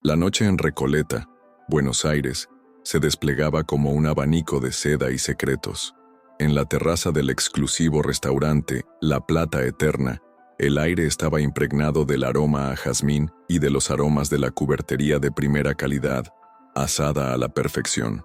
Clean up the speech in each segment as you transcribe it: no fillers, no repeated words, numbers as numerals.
La noche en Recoleta, Buenos Aires, se desplegaba como un abanico de seda y secretos. En la terraza del exclusivo restaurante La Plata Eterna, el aire estaba impregnado del aroma a jazmín y de los aromas de la cubertería de primera calidad, asada a la perfección.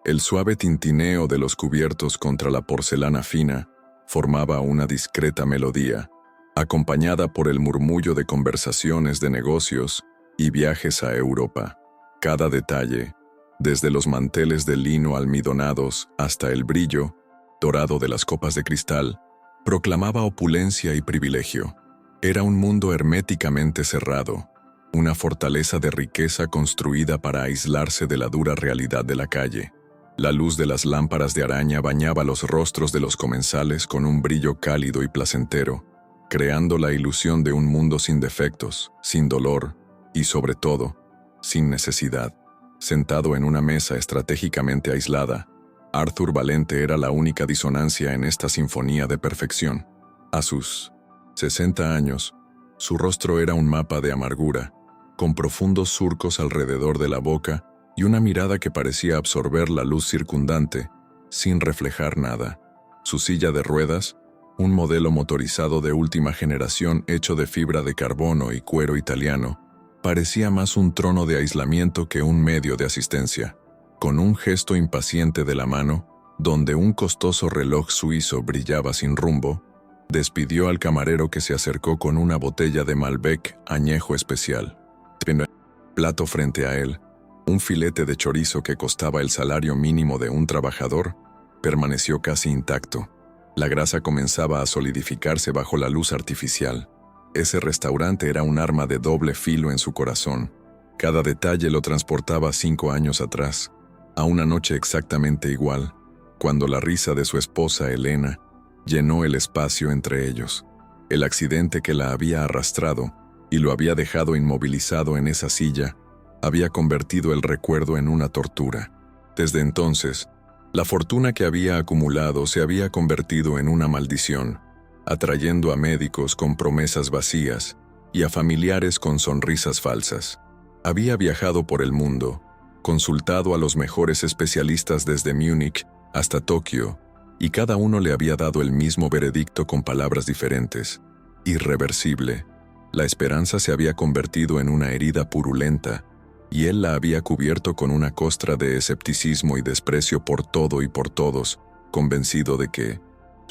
El suave tintineo de los cubiertos contra la porcelana fina formaba una discreta melodía, acompañada por el murmullo de conversaciones de negocios y viajes a Europa. Cada detalle, desde los manteles de lino almidonados hasta el brillo dorado de las copas de cristal, proclamaba opulencia y privilegio. Era un mundo herméticamente cerrado, una fortaleza de riqueza construida para aislarse de la dura realidad de la calle. La luz de las lámparas de araña bañaba los rostros de los comensales con un brillo cálido y placentero, creando la ilusión de un mundo sin defectos, sin dolor y, sobre todo, sin necesidad. Sentado en una mesa estratégicamente aislada, Arthur Valente era la única disonancia en esta sinfonía de perfección. A sus 60 años, su rostro era un mapa de amargura, con profundos surcos alrededor de la boca y una mirada que parecía absorber la luz circundante, sin reflejar nada. Su silla de ruedas, un modelo motorizado de última generación hecho de fibra de carbono y cuero italiano, parecía más un trono de aislamiento que un medio de asistencia. Con un gesto impaciente de la mano, donde un costoso reloj suizo brillaba sin rumbo, despidió al camarero que se acercó con una botella de Malbec añejo especial. En el plato frente a él, un filete de chorizo que costaba el salario mínimo de un trabajador, permaneció casi intacto. La grasa comenzaba a solidificarse bajo la luz artificial. Ese restaurante era un arma de doble filo en su corazón. Cada detalle lo transportaba 5 años atrás, a una noche exactamente igual, cuando la risa de su esposa Elena llenó el espacio entre ellos. El accidente que la había arrastrado y lo había dejado inmovilizado en esa silla había convertido el recuerdo en una tortura. Desde entonces, la fortuna que había acumulado se había convertido en una maldición, atrayendo a médicos con promesas vacías y a familiares con sonrisas falsas. Había viajado por el mundo, consultado a los mejores especialistas desde Múnich hasta Tokio, y cada uno le había dado el mismo veredicto con palabras diferentes: irreversible. La esperanza se había convertido en una herida purulenta, y él la había cubierto con una costra de escepticismo y desprecio por todo y por todos, convencido de que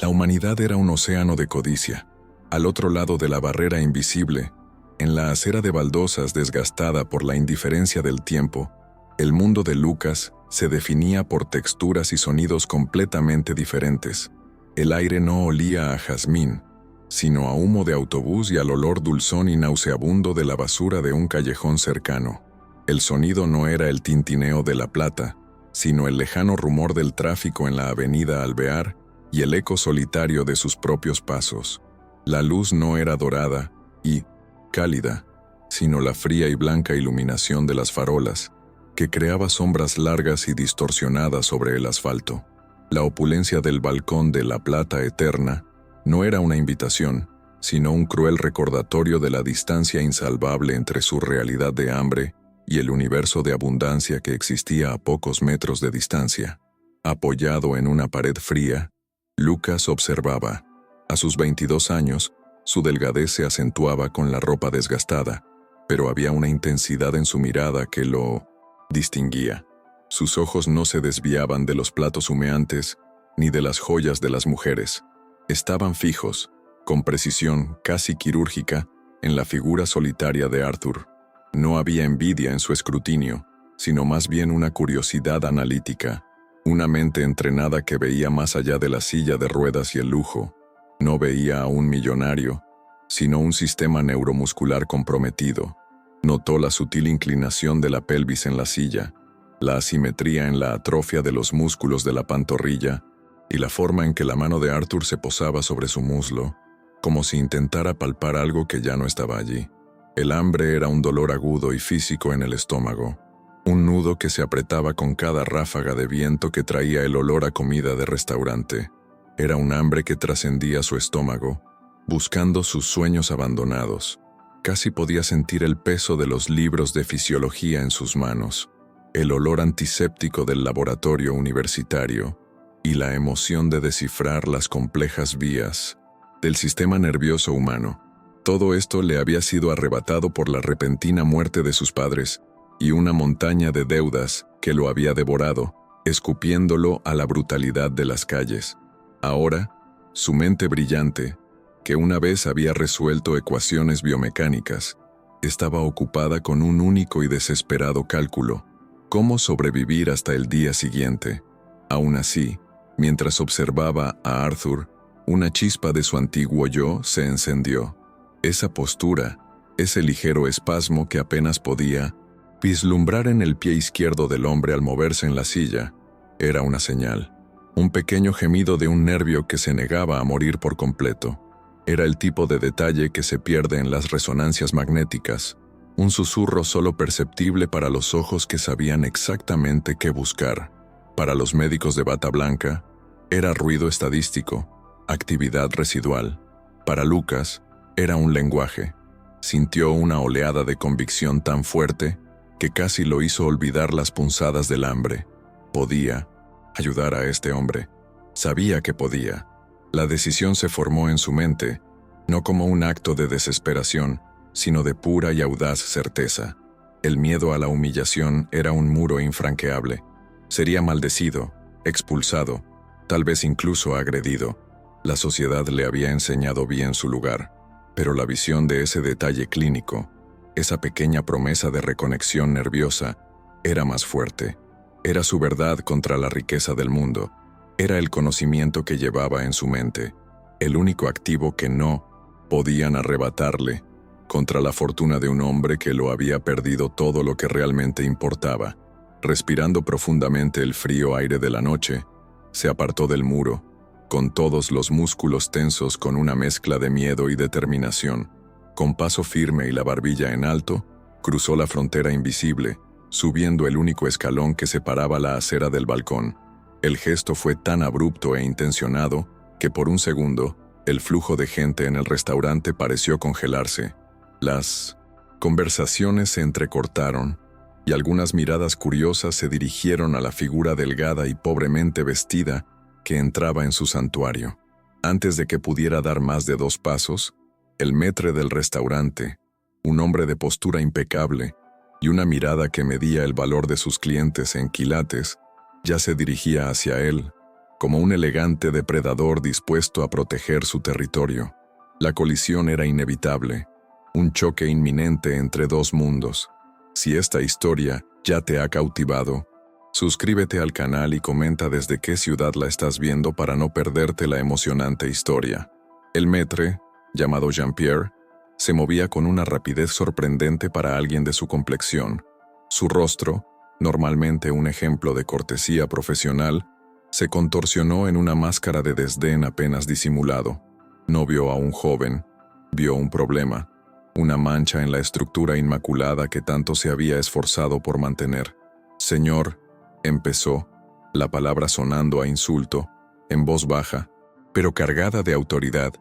la humanidad era un océano de codicia. Al otro lado de la barrera invisible, en la acera de baldosas desgastada por la indiferencia del tiempo, el mundo de Lucas se definía por texturas y sonidos completamente diferentes. El aire no olía a jazmín, sino a humo de autobús y al olor dulzón y nauseabundo de la basura de un callejón cercano. El sonido no era el tintineo de La Plata, sino el lejano rumor del tráfico en la avenida Alvear y el eco solitario de sus propios pasos. La luz no era dorada y cálida, sino la fría y blanca iluminación de las farolas, que creaba sombras largas y distorsionadas sobre el asfalto. La opulencia del balcón de La Plata Eterna no era una invitación, sino un cruel recordatorio de la distancia insalvable entre su realidad de hambre y el universo de abundancia que existía a pocos metros de distancia. Apoyado en una pared fría, Lucas observaba. A sus 22 años, su delgadez se acentuaba con la ropa desgastada, pero había una intensidad en su mirada que lo distinguía. Sus ojos no se desviaban de los platos humeantes ni de las joyas de las mujeres. Estaban fijos, con precisión casi quirúrgica, en la figura solitaria de Arthur. No había envidia en su escrutinio, sino más bien una curiosidad analítica, una mente entrenada que veía más allá de la silla de ruedas y el lujo. No veía a un millonario, sino un sistema neuromuscular comprometido. Notó la sutil inclinación de la pelvis en la silla, la asimetría en la atrofia de los músculos de la pantorrilla y la forma en que la mano de Arthur se posaba sobre su muslo, como si intentara palpar algo que ya no estaba allí. El hambre era un dolor agudo y físico en el estómago, un nudo que se apretaba con cada ráfaga de viento que traía el olor a comida de restaurante. Era un hambre que trascendía su estómago, buscando sus sueños abandonados. Casi podía sentir el peso de los libros de fisiología en sus manos, el olor antiséptico del laboratorio universitario y la emoción de descifrar las complejas vías del sistema nervioso humano. Todo esto le había sido arrebatado por la repentina muerte de sus padres y una montaña de deudas que lo había devorado, escupiéndolo a la brutalidad de las calles. Ahora, su mente brillante, que una vez había resuelto ecuaciones biomecánicas, estaba ocupada con un único y desesperado cálculo: cómo sobrevivir hasta el día siguiente. Aún así, mientras observaba a Arthur, una chispa de su antiguo yo se encendió. Esa postura, ese ligero espasmo que apenas podía vislumbrar en el pie izquierdo del hombre al moverse en la silla, era una señal. Un pequeño gemido de un nervio que se negaba a morir por completo. Era el tipo de detalle que se pierde en las resonancias magnéticas, un susurro solo perceptible para los ojos que sabían exactamente qué buscar. Para los médicos de bata blanca, era ruido estadístico, actividad residual. Para Lucas, era un lenguaje. Sintió una oleada de convicción tan fuerte que casi lo hizo olvidar las punzadas del hambre. Podía ayudar a este hombre. Sabía que podía. La decisión se formó en su mente, no como un acto de desesperación, sino de pura y audaz certeza. El miedo a la humillación era un muro infranqueable. Sería maldecido, expulsado, tal vez incluso agredido. La sociedad le había enseñado bien su lugar, pero la visión de ese detalle clínico, esa pequeña promesa de reconexión nerviosa, era más fuerte. Era su verdad contra la riqueza del mundo. Era el conocimiento que llevaba en su mente, el único activo que no podían arrebatarle, contra la fortuna de un hombre que lo había perdido todo lo que realmente importaba. Respirando profundamente el frío aire de la noche, se apartó del muro, con todos los músculos tensos con una mezcla de miedo y determinación. Con paso firme y la barbilla en alto, cruzó la frontera invisible, subiendo el único escalón que separaba la acera del balcón. El gesto fue tan abrupto e intencionado que por un segundo, el flujo de gente en el restaurante pareció congelarse. Las conversaciones se entrecortaron y algunas miradas curiosas se dirigieron a la figura delgada y pobremente vestida que entraba en su santuario. Antes de que pudiera dar más de 2 pasos, el maître del restaurante, un hombre de postura impecable y una mirada que medía el valor de sus clientes en quilates, ya se dirigía hacia él, como un elegante depredador dispuesto a proteger su territorio. La colisión era inevitable, un choque inminente entre 2 mundos. Si esta historia ya te ha cautivado, suscríbete al canal y comenta desde qué ciudad la estás viendo para no perderte la emocionante historia. El maître, llamado Jean-Pierre, se movía con una rapidez sorprendente para alguien de su complexión. Su rostro, normalmente un ejemplo de cortesía profesional, se contorsionó en una máscara de desdén apenas disimulado. No vio a un joven, vio un problema, una mancha en la estructura inmaculada que tanto se había esforzado por mantener. «Señor», empezó, la palabra sonando a insulto, en voz baja, pero cargada de autoridad,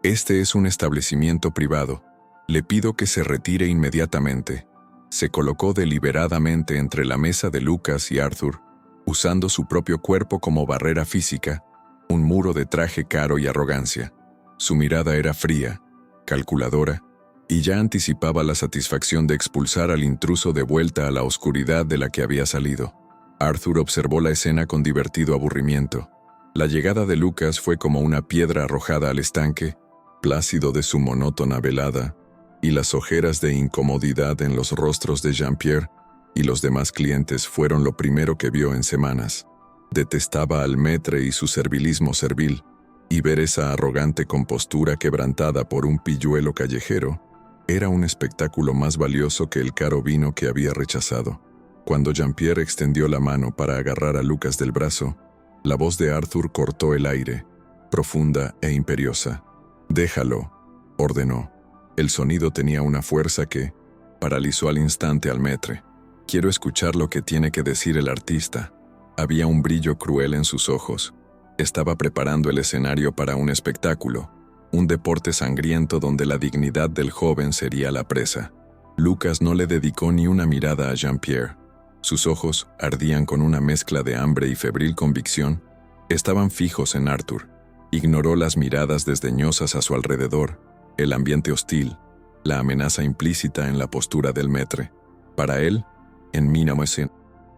«este es un establecimiento privado. Le pido que se retire inmediatamente». Se colocó deliberadamente entre la mesa de Lucas y Arthur, usando su propio cuerpo como barrera física, un muro de traje caro y arrogancia. Su mirada era fría, calculadora, y ya anticipaba la satisfacción de expulsar al intruso de vuelta a la oscuridad de la que había salido. Arthur observó la escena con divertido aburrimiento. La llegada de Lucas fue como una piedra arrojada al estanque, plácido de su monótona velada, y las ojeras de incomodidad en los rostros de Jean-Pierre y los demás clientes fueron lo primero que vio en semanas. Detestaba al maître y su servilismo servil, y ver esa arrogante compostura quebrantada por un pilluelo callejero era un espectáculo más valioso que el caro vino que había rechazado. Cuando Jean-Pierre extendió la mano para agarrar a Lucas del brazo, la voz de Arthur cortó el aire, profunda e imperiosa. «Déjalo», ordenó. El sonido tenía una fuerza que paralizó al instante al maître. «Quiero escuchar lo que tiene que decir el artista». Había un brillo cruel en sus ojos. Estaba preparando el escenario para un espectáculo, un deporte sangriento donde la dignidad del joven sería la presa. Lucas no le dedicó ni una mirada a Jean-Pierre. Sus ojos ardían con una mezcla de hambre y febril convicción. Estaban fijos en Arthur. Ignoró las miradas desdeñosas a su alrededor, el ambiente hostil, la amenaza implícita en la postura del maître. Para él, en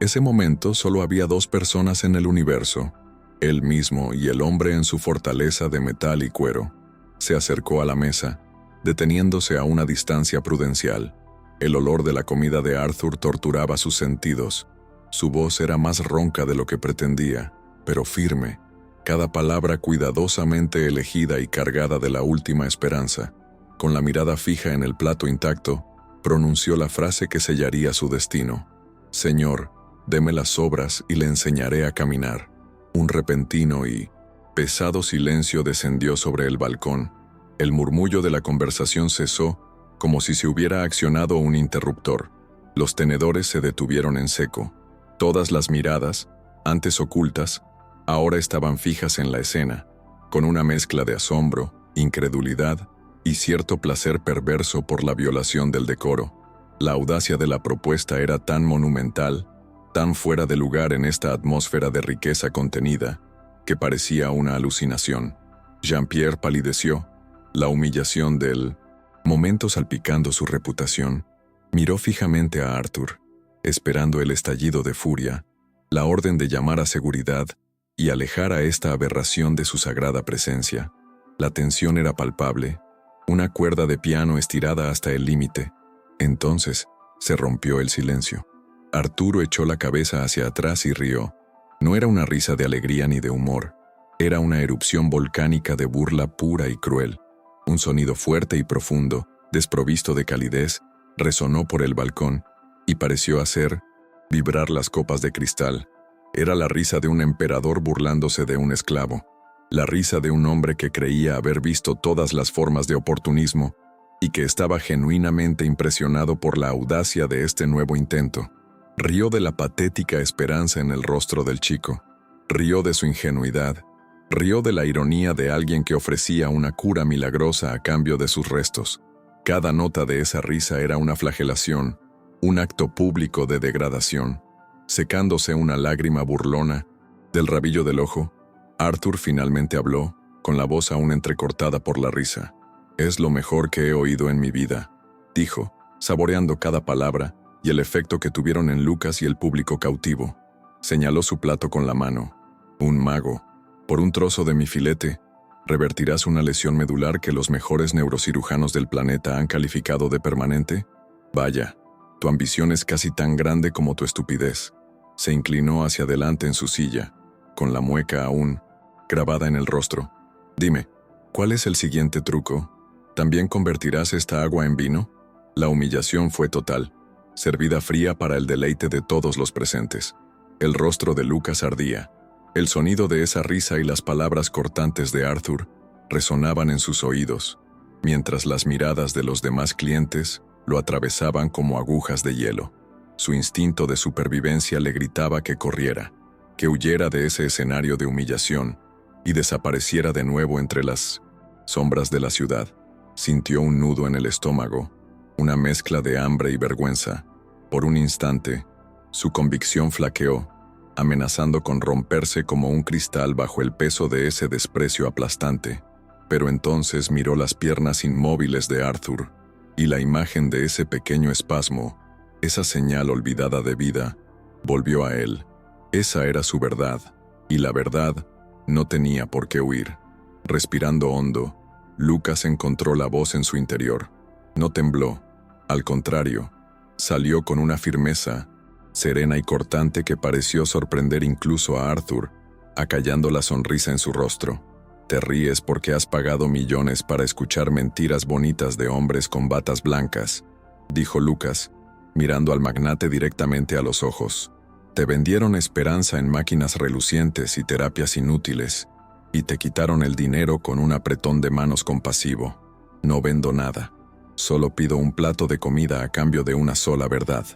ese momento solo había dos personas en el universo, él mismo y el hombre en su fortaleza de metal y cuero. Se acercó a la mesa, deteniéndose a una distancia prudencial. El olor de la comida de Arthur torturaba sus sentidos. Su voz era más ronca de lo que pretendía, pero firme, cada palabra cuidadosamente elegida y cargada de la última esperanza. Con la mirada fija en el plato intacto, pronunció la frase que sellaría su destino. «Señor, deme las sobras y le enseñaré a caminar». Un repentino y pesado silencio descendió sobre el balcón. El murmullo de la conversación cesó, como si se hubiera accionado un interruptor. Los tenedores se detuvieron en seco. Todas las miradas, antes ocultas, ahora estaban fijas en la escena, con una mezcla de asombro, incredulidad y cierto placer perverso por la violación del decoro. La audacia de la propuesta era tan monumental, tan fuera de lugar en esta atmósfera de riqueza contenida, que parecía una alucinación. Jean-Pierre palideció. La humillación del momento salpicando su reputación. Miró fijamente a Arthur, esperando el estallido de furia, la orden de llamar a seguridad y alejar a esta aberración de su sagrada presencia. La tensión era palpable, una cuerda de piano estirada hasta el límite. Entonces se rompió el silencio. Arturo echó la cabeza hacia atrás y rió. No era una risa de alegría ni de humor, era una erupción volcánica de burla pura y cruel. Un sonido fuerte y profundo, desprovisto de calidez, resonó por el balcón y pareció hacer vibrar las copas de cristal. Era la risa de un emperador burlándose de un esclavo, la risa de un hombre que creía haber visto todas las formas de oportunismo y que estaba genuinamente impresionado por la audacia de este nuevo intento. Rió de la patética esperanza en el rostro del chico, rió de su ingenuidad, rió de la ironía de alguien que ofrecía una cura milagrosa a cambio de sus restos. Cada nota de esa risa era una flagelación, un acto público de degradación. Secándose una lágrima burlona del rabillo del ojo, Arthur finalmente habló, con la voz aún entrecortada por la risa. «Es lo mejor que he oído en mi vida», dijo, saboreando cada palabra y el efecto que tuvieron en Lucas y el público cautivo. Señaló su plato con la mano. «Un mago. Por un trozo de mi filete, revertirás una lesión medular que los mejores neurocirujanos del planeta han calificado de permanente. Vaya, tu ambición es casi tan grande como tu estupidez». Se inclinó hacia adelante en su silla, con la mueca aún grabada en el rostro. «Dime, ¿cuál es el siguiente truco? ¿También convertirás esta agua en vino?» La humillación fue total, servida fría para el deleite de todos los presentes. El rostro de Lucas ardía. El sonido de esa risa y las palabras cortantes de Arthur resonaban en sus oídos, mientras las miradas de los demás clientes lo atravesaban como agujas de hielo. Su instinto de supervivencia le gritaba que corriera, que huyera de ese escenario de humillación y desapareciera de nuevo entre las sombras de la ciudad. Sintió un nudo en el estómago, una mezcla de hambre y vergüenza. Por un instante, su convicción flaqueó, amenazando con romperse como un cristal bajo el peso de ese desprecio aplastante. Pero entonces miró las piernas inmóviles de Arthur, y la imagen de ese pequeño espasmo, esa señal olvidada de vida, volvió a él. Esa era su verdad, y la verdad no tenía por qué huir. Respirando hondo, Lucas encontró la voz en su interior. No tembló, al contrario, salió con una firmeza serena y cortante que pareció sorprender incluso a Arthur, acallando la sonrisa en su rostro. «Te ríes porque has pagado millones para escuchar mentiras bonitas de hombres con batas blancas», dijo Lucas, mirando al magnate directamente a los ojos. «Te vendieron esperanza en máquinas relucientes y terapias inútiles, y te quitaron el dinero con un apretón de manos compasivo. No vendo nada. Solo pido un plato de comida a cambio de una sola verdad.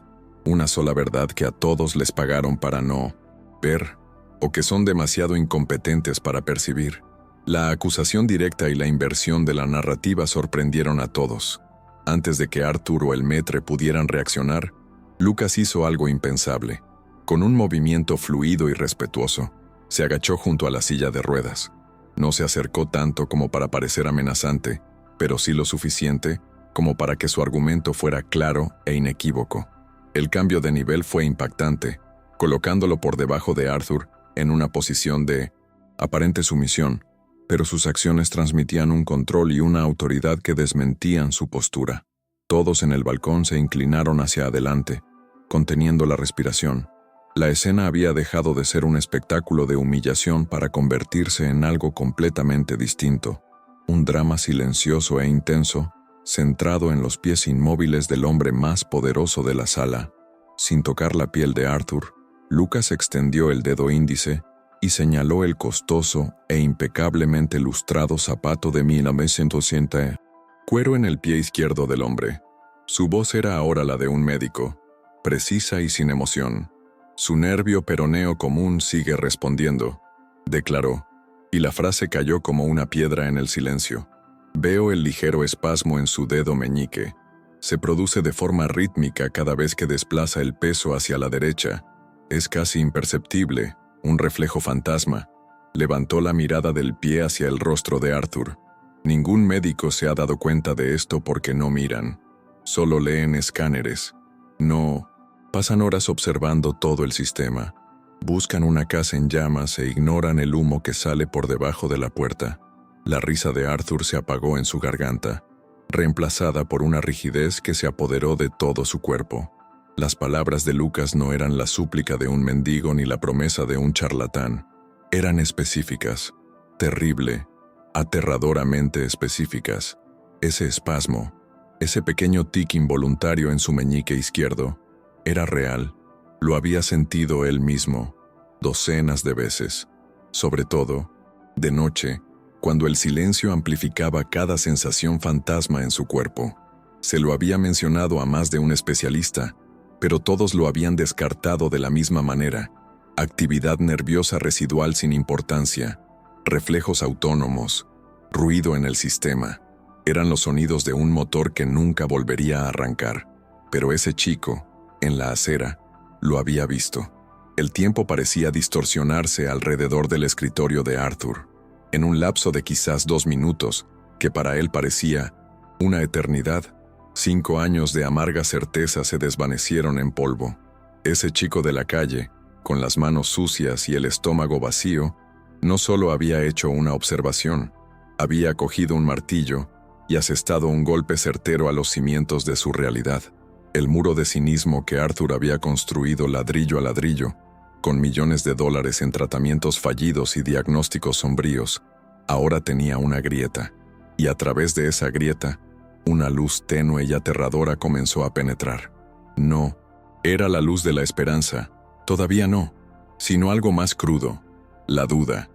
Una sola verdad que a todos les pagaron para no ver, o que son demasiado incompetentes para percibir. La acusación directa y la inversión de la narrativa sorprendieron a todos. Antes de que Arthur o el maître pudieran reaccionar, Lucas hizo algo impensable. Con un movimiento fluido y respetuoso, se agachó junto a la silla de ruedas. No se acercó tanto como para parecer amenazante, pero sí lo suficiente como para que su argumento fuera claro e inequívoco. El cambio de nivel fue impactante, colocándolo por debajo de Arthur en una posición de aparente sumisión, pero sus acciones transmitían un control y una autoridad que desmentían su postura. Todos en el balcón se inclinaron hacia adelante, conteniendo la respiración. La escena había dejado de ser un espectáculo de humillación para convertirse en algo completamente distinto, un drama silencioso e intenso, centrado en los pies inmóviles del hombre más poderoso de la sala. Sin tocar la piel de Arthur, Lucas extendió el dedo índice y señaló el costoso e impecablemente lustrado zapato de 1980, cuero en el pie izquierdo del hombre. Su voz era ahora la de un médico, precisa y sin emoción. Su nervio peroneo común sigue respondiendo, declaró, y la frase cayó como una piedra en el silencio. Veo el ligero espasmo en su dedo meñique. Se produce de forma rítmica cada vez que desplaza el peso hacia la derecha. Es casi imperceptible, un reflejo fantasma. Levantó la mirada del pie hacia el rostro de Arthur. Ningún médico se ha dado cuenta de esto porque no miran. Solo leen escáneres. No, pasan horas observando todo el sistema. Buscan una casa en llamas e ignoran el humo que sale por debajo de la puerta. La risa de Arthur se apagó en su garganta, reemplazada por una rigidez que se apoderó de todo su cuerpo. Las palabras de Lucas no eran la súplica de un mendigo ni la promesa de un charlatán. Eran específicas, terrible, aterradoramente específicas. Ese espasmo, ese pequeño tic involuntario en su meñique izquierdo, era real. Lo había sentido él mismo, docenas de veces. Sobre todo, de noche, cuando el silencio amplificaba cada sensación fantasma en su cuerpo. Se lo había mencionado a más de un especialista, pero todos lo habían descartado de la misma manera. Actividad nerviosa residual sin importancia, reflejos autónomos, ruido en el sistema. Eran los sonidos de un motor que nunca volvería a arrancar. Pero ese chico, en la acera, lo había visto. El tiempo parecía distorsionarse alrededor del escritorio de Arthur. En un lapso de quizás 2 minutos, que para él parecía una eternidad, 5 años de amarga certeza se desvanecieron en polvo. Ese chico de la calle, con las manos sucias y el estómago vacío, no solo había hecho una observación, había cogido un martillo y asestado un golpe certero a los cimientos de su realidad. El muro de cinismo que Arthur había construido ladrillo a ladrillo, con millones de dólares en tratamientos fallidos y diagnósticos sombríos, ahora tenía una grieta, y a través de esa grieta, una luz tenue y aterradora comenzó a penetrar. No, era la luz de la esperanza, todavía no, sino algo más crudo, la duda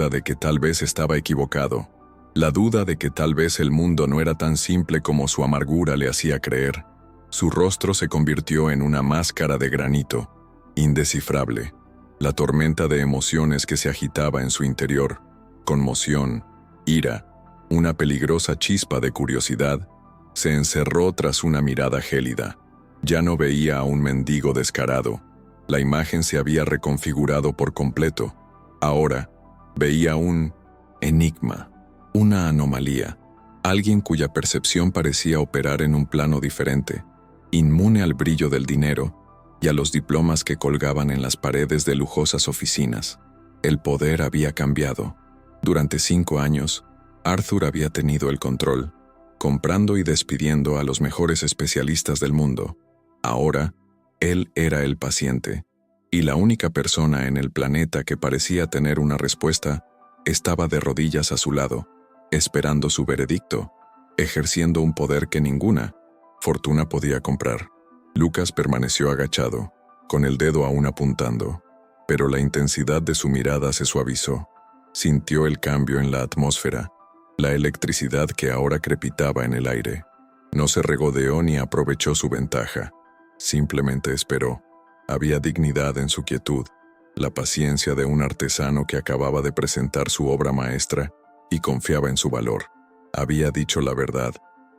de que tal vez estaba equivocado, la duda de que tal vez el mundo no era tan simple como su amargura le hacía creer. Su rostro se convirtió en una máscara de granito, indescifrable, la tormenta de emociones que se agitaba en su interior, conmoción, ira, una peligrosa chispa de curiosidad, se encerró tras una mirada gélida. Ya no veía a un mendigo descarado, la imagen se había reconfigurado por completo. Ahora, veía un enigma, una anomalía, alguien cuya percepción parecía operar en un plano diferente, inmune al brillo del dinero y a los diplomas que colgaban en las paredes de lujosas oficinas. El poder había cambiado. Durante 5 años, Arthur había tenido el control, comprando y despidiendo a los mejores especialistas del mundo. Ahora, él era el paciente, y la única persona en el planeta que parecía tener una respuesta estaba de rodillas a su lado, esperando su veredicto, ejerciendo un poder que ninguna fortuna podía comprar. Lucas permaneció agachado, con el dedo aún apuntando, pero la intensidad de su mirada se suavizó. Sintió el cambio en la atmósfera, la electricidad que ahora crepitaba en el aire. No se regodeó ni aprovechó su ventaja. Simplemente esperó. Había dignidad en su quietud, la paciencia de un artesano que acababa de presentar su obra maestra y confiaba en su valor. Había dicho la verdad,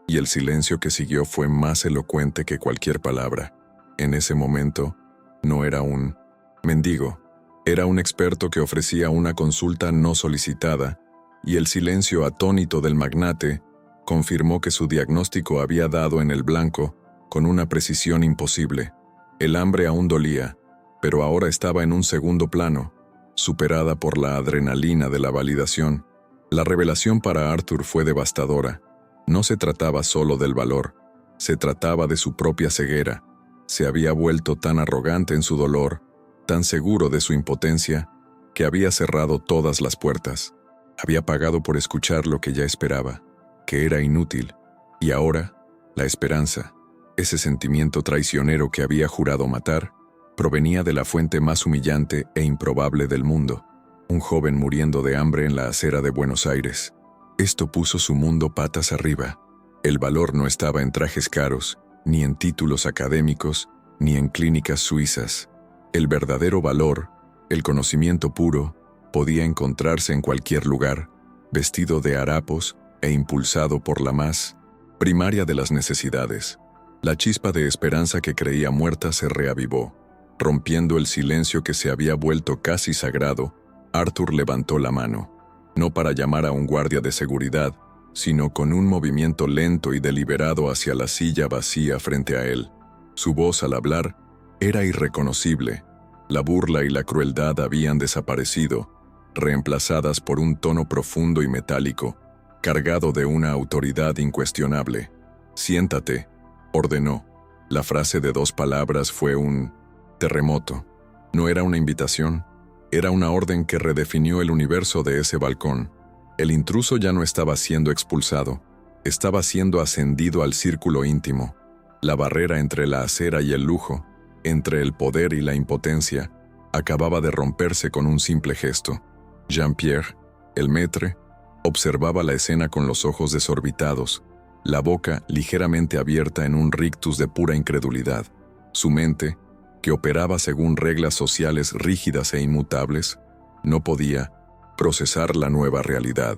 y el silencio que siguió fue más elocuente que cualquier palabra. En ese momento, no era un mendigo, era un experto que ofrecía una consulta no solicitada, y el silencio atónito del magnate confirmó que su diagnóstico había dado en el blanco con una precisión imposible. El hambre aún dolía, pero ahora estaba en un segundo plano, superada por la adrenalina de la validación. La revelación para Arthur fue devastadora. No se trataba solo del valor, se trataba de su propia ceguera. Se había vuelto tan arrogante en su dolor, tan seguro de su impotencia, que había cerrado todas las puertas. Había pagado por escuchar lo que ya esperaba, que era inútil, y ahora, la esperanza, ese sentimiento traicionero que había jurado matar, provenía de la fuente más humillante e improbable del mundo, un joven muriendo de hambre en la acera de Buenos Aires. Esto puso su mundo patas arriba. El valor no estaba en trajes caros, ni en títulos académicos, ni en clínicas suizas. El verdadero valor, el conocimiento puro, podía encontrarse en cualquier lugar, vestido de harapos e impulsado por la más primaria de las necesidades. La chispa de esperanza que creía muerta se reavivó. Rompiendo el silencio que se había vuelto casi sagrado, Arthur levantó la mano, no para llamar a un guardia de seguridad, sino con un movimiento lento y deliberado hacia la silla vacía frente a él. Su voz al hablar era irreconocible. La burla y la crueldad habían desaparecido, reemplazadas por un tono profundo y metálico, cargado de una autoridad incuestionable. «Siéntate», ordenó. La frase de 2 palabras fue un terremoto. No era una invitación, era una orden que redefinió el universo de ese balcón. El intruso ya no estaba siendo expulsado, estaba siendo ascendido al círculo íntimo. La barrera entre la acera y el lujo, entre el poder y la impotencia, acababa de romperse con un simple gesto. Jean-Pierre, el maître, observaba la escena con los ojos desorbitados, la boca ligeramente abierta en un rictus de pura incredulidad. Su mente, que operaba según reglas sociales rígidas e inmutables, no podía procesar la nueva realidad.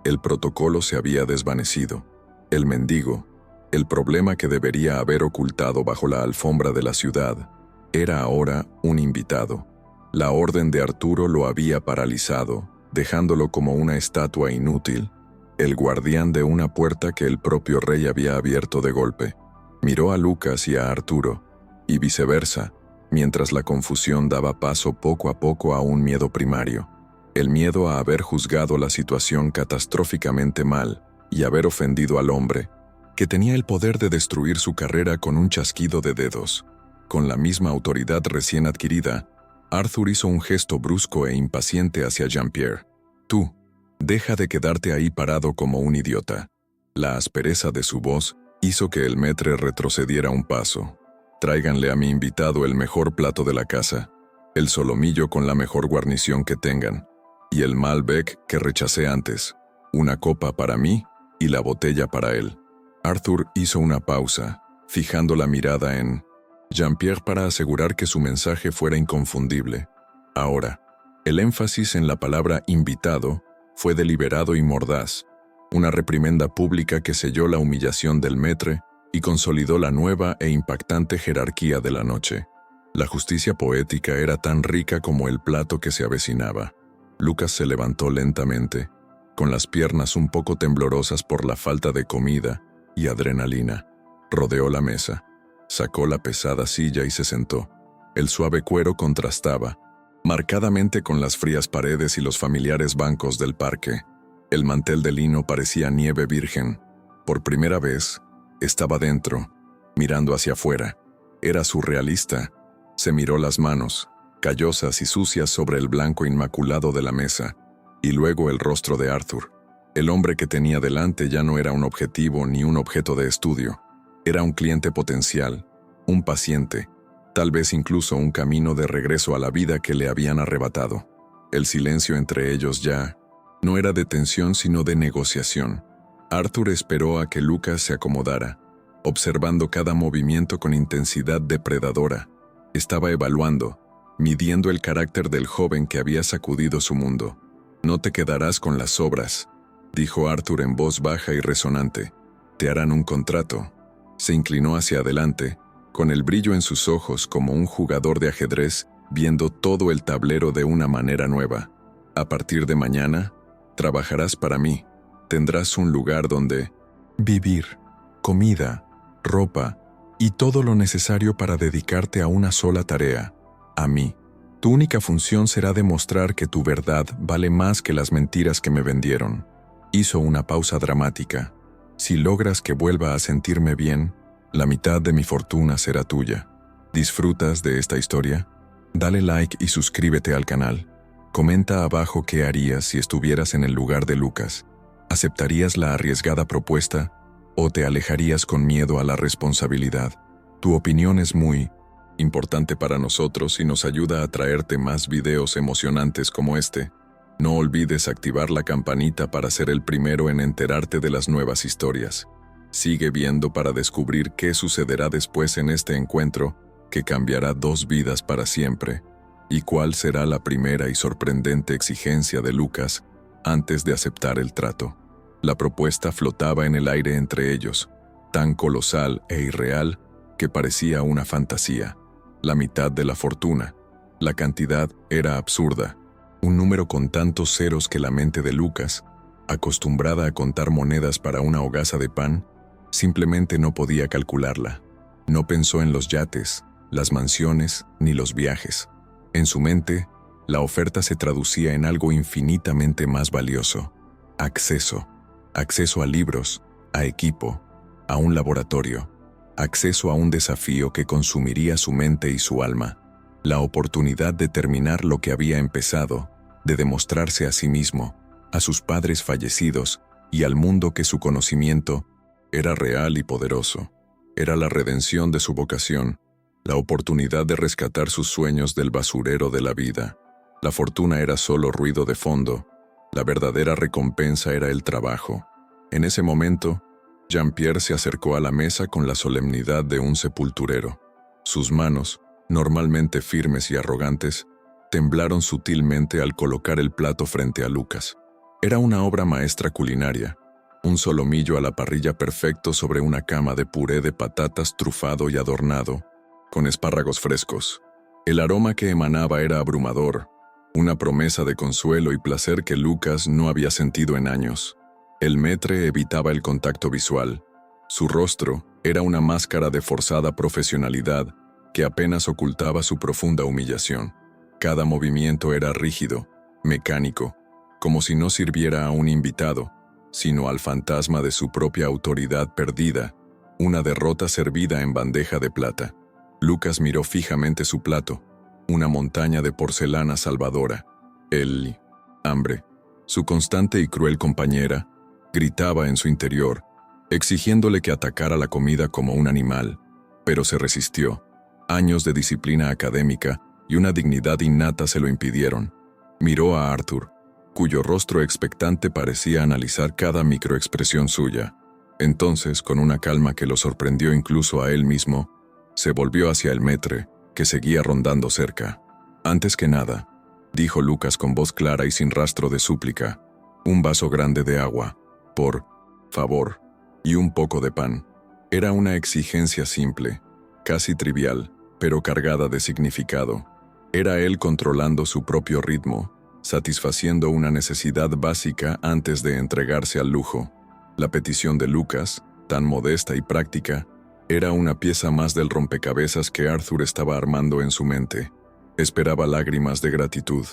El protocolo se había desvanecido. El mendigo, el problema que debería haber ocultado bajo la alfombra de la ciudad, era ahora un invitado. La orden de Arturo lo había paralizado, dejándolo como una estatua inútil, el guardián de una puerta que el propio rey había abierto de golpe. Miró a Lucas y a Arturo, y viceversa, mientras la confusión daba paso poco a poco a un miedo primario. El miedo a haber juzgado la situación catastróficamente mal y haber ofendido al hombre, que tenía el poder de destruir su carrera con un chasquido de dedos. Con la misma autoridad recién adquirida, Arthur hizo un gesto brusco e impaciente hacia Jean-Pierre. «Tú, deja de quedarte ahí parado como un idiota». La aspereza de su voz hizo que el maître retrocediera un paso. «Tráiganle a mi invitado el mejor plato de la casa, el solomillo con la mejor guarnición que tengan, y el Malbec que rechacé antes, una copa para mí y la botella para él». Arthur hizo una pausa, fijando la mirada en Jean-Pierre para asegurar que su mensaje fuera inconfundible. Ahora, el énfasis en la palabra invitado fue deliberado y mordaz, una reprimenda pública que selló la humillación del maître y consolidó la nueva e impactante jerarquía de la noche. La justicia poética era tan rica como el plato que se avecinaba. Lucas se levantó lentamente, con las piernas un poco temblorosas por la falta de comida y adrenalina. Rodeó la mesa, sacó la pesada silla y se sentó. El suave cuero contrastaba, marcadamente con las frías paredes y los familiares bancos del parque. El mantel de lino parecía nieve virgen. Por primera vez, estaba dentro, mirando hacia afuera. Era surrealista. Se miró las manos, callosas y sucias sobre el blanco inmaculado de la mesa, y luego el rostro de Arthur. El hombre que tenía delante ya no era un objetivo ni un objeto de estudio. Era un cliente potencial, un paciente, tal vez incluso un camino de regreso a la vida que le habían arrebatado. El silencio entre ellos ya no era de tensión sino de negociación. Arthur esperó a que Lucas se acomodara, observando cada movimiento con intensidad depredadora. Estaba evaluando, midiendo el carácter del joven que había sacudido su mundo. «No te quedarás con las sobras», dijo Arthur en voz baja y resonante. «Te harán un contrato». Se inclinó hacia adelante, con el brillo en sus ojos como un jugador de ajedrez viendo todo el tablero de una manera nueva. «A partir de mañana, trabajarás para mí. Tendrás un lugar donde vivir, comida, ropa y todo lo necesario para dedicarte a una sola tarea, a mí. Tu única función será demostrar que tu verdad vale más que las mentiras que me vendieron». Hizo una pausa dramática. «Si logras que vuelva a sentirme bien, la mitad de mi fortuna será tuya». ¿Disfrutas de esta historia? Dale like y suscríbete al canal. Comenta abajo qué harías si estuvieras en el lugar de Lucas. ¿Aceptarías la arriesgada propuesta o te alejarías con miedo a la responsabilidad? Tu opinión es muy importante para nosotros y nos ayuda a traerte más videos emocionantes como este. No olvides activar la campanita para ser el primero en enterarte de las nuevas historias. Sigue viendo para descubrir qué sucederá después en este encuentro que cambiará 2 vidas para siempre, y cuál será la primera y sorprendente exigencia de Lucas antes de aceptar el trato. La propuesta flotaba en el aire entre ellos, tan colosal e irreal que parecía una fantasía. La mitad de la fortuna. La cantidad era absurda, un número con tantos ceros que la mente de Lucas, acostumbrada a contar monedas para una hogaza de pan, simplemente no podía calcularla. No pensó en los yates, las mansiones ni los viajes. En su mente, la oferta se traducía en algo infinitamente más valioso: acceso. Acceso a libros, a equipo, a un laboratorio. Acceso a un desafío que consumiría su mente y su alma. La oportunidad de terminar lo que había empezado, de demostrarse a sí mismo, a sus padres fallecidos y al mundo que su conocimiento era real y poderoso. Era la redención de su vocación, la oportunidad de rescatar sus sueños del basurero de la vida. La fortuna era solo ruido de fondo. La verdadera recompensa era el trabajo. En ese momento, Jean-Pierre se acercó a la mesa con la solemnidad de un sepulturero. Sus manos, normalmente firmes y arrogantes, temblaron sutilmente al colocar el plato frente a Lucas. Era una obra maestra culinaria, un solomillo a la parrilla perfecto sobre una cama de puré de patatas trufado y adornado, con espárragos frescos. El aroma que emanaba era abrumador, una promesa de consuelo y placer que Lucas no había sentido en años. El maître evitaba el contacto visual. Su rostro era una máscara de forzada profesionalidad que apenas ocultaba su profunda humillación. Cada movimiento era rígido, mecánico, como si no sirviera a un invitado, sino al fantasma de su propia autoridad perdida, una derrota servida en bandeja de plata. Lucas miró fijamente su plato, una montaña de porcelana salvadora. El hambre, su constante y cruel compañera, gritaba en su interior, exigiéndole que atacara la comida como un animal, pero se resistió. Años de disciplina académica y una dignidad innata se lo impidieron. Miró a Arthur, cuyo rostro expectante parecía analizar cada microexpresión suya. Entonces, con una calma que lo sorprendió incluso a él mismo, se volvió hacia el maître, que seguía rondando cerca. «Antes que nada», dijo Lucas con voz clara y sin rastro de súplica, «un vaso grande de agua, por favor, y un poco de pan». Era una exigencia simple, casi trivial, pero cargada de significado. Era él controlando su propio ritmo, satisfaciendo una necesidad básica antes de entregarse al lujo. La petición de Lucas, tan modesta y práctica, era una pieza más del rompecabezas que Arthur estaba armando en su mente. Esperaba lágrimas de gratitud,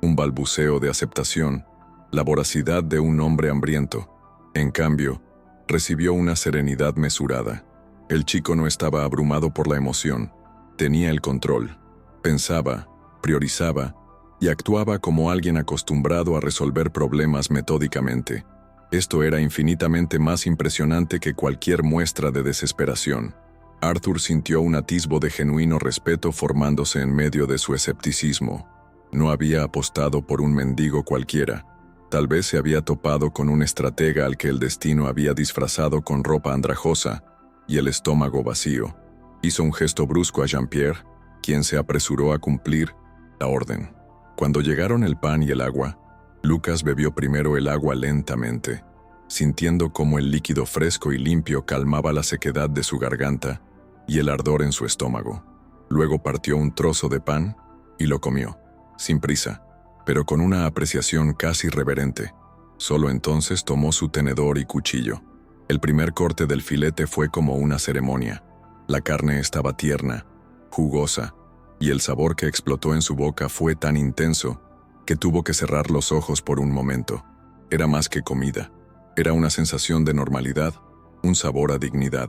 un balbuceo de aceptación, la voracidad de un hombre hambriento. En cambio, recibió una serenidad mesurada. El chico no estaba abrumado por la emoción, tenía el control. Pensaba, priorizaba y actuaba como alguien acostumbrado a resolver problemas metódicamente. Esto era infinitamente más impresionante que cualquier muestra de desesperación. Arthur sintió un atisbo de genuino respeto formándose en medio de su escepticismo. No había apostado por un mendigo cualquiera. Tal vez se había topado con un estratega al que el destino había disfrazado con ropa andrajosa y el estómago vacío. Hizo un gesto brusco a Jean-Pierre, quien se apresuró a cumplir, La orden. Cuando llegaron el pan y el agua, Lucas bebió primero el agua lentamente, sintiendo cómo el líquido fresco y limpio calmaba la sequedad de su garganta y el ardor en su estómago. Luego partió un trozo de pan y lo comió, sin prisa, pero con una apreciación casi reverente. Solo entonces tomó su tenedor y cuchillo. El primer corte del filete fue como una ceremonia. La carne estaba tierna, jugosa, y el sabor que explotó en su boca fue tan intenso que tuvo que cerrar los ojos por un momento. Era más que comida. Era una sensación de normalidad, un sabor a dignidad.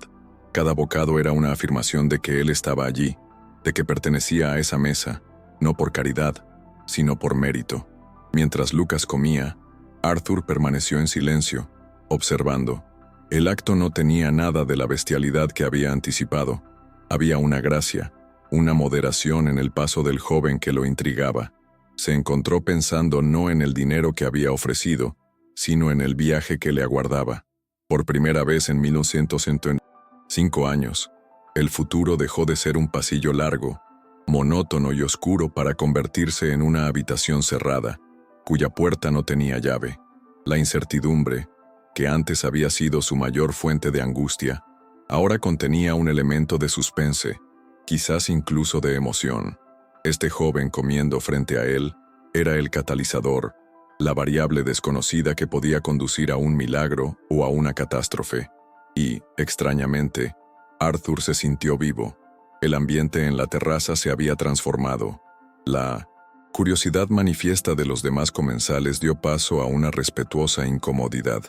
Cada bocado era una afirmación de que él estaba allí, de que pertenecía a esa mesa, no por caridad, sino por mérito. Mientras Lucas comía, Arthur permaneció en silencio, observando. El acto no tenía nada de la bestialidad que había anticipado. Había una gracia, una moderación en el paso del joven que lo intrigaba. Se encontró pensando no en el dinero que había ofrecido, sino en el viaje que le aguardaba. Por primera vez en 1905 años, el futuro dejó de ser un pasillo largo, monótono y oscuro para convertirse en una habitación cerrada, cuya puerta no tenía llave. La incertidumbre, que antes había sido su mayor fuente de angustia, ahora contenía un elemento de suspense, quizás incluso de emoción. Este joven comiendo frente a él era el catalizador, la variable desconocida que podía conducir a un milagro o a una catástrofe. Y, extrañamente, Arthur se sintió vivo. El ambiente en la terraza se había transformado. La curiosidad manifiesta de los demás comensales dio paso a una respetuosa incomodidad.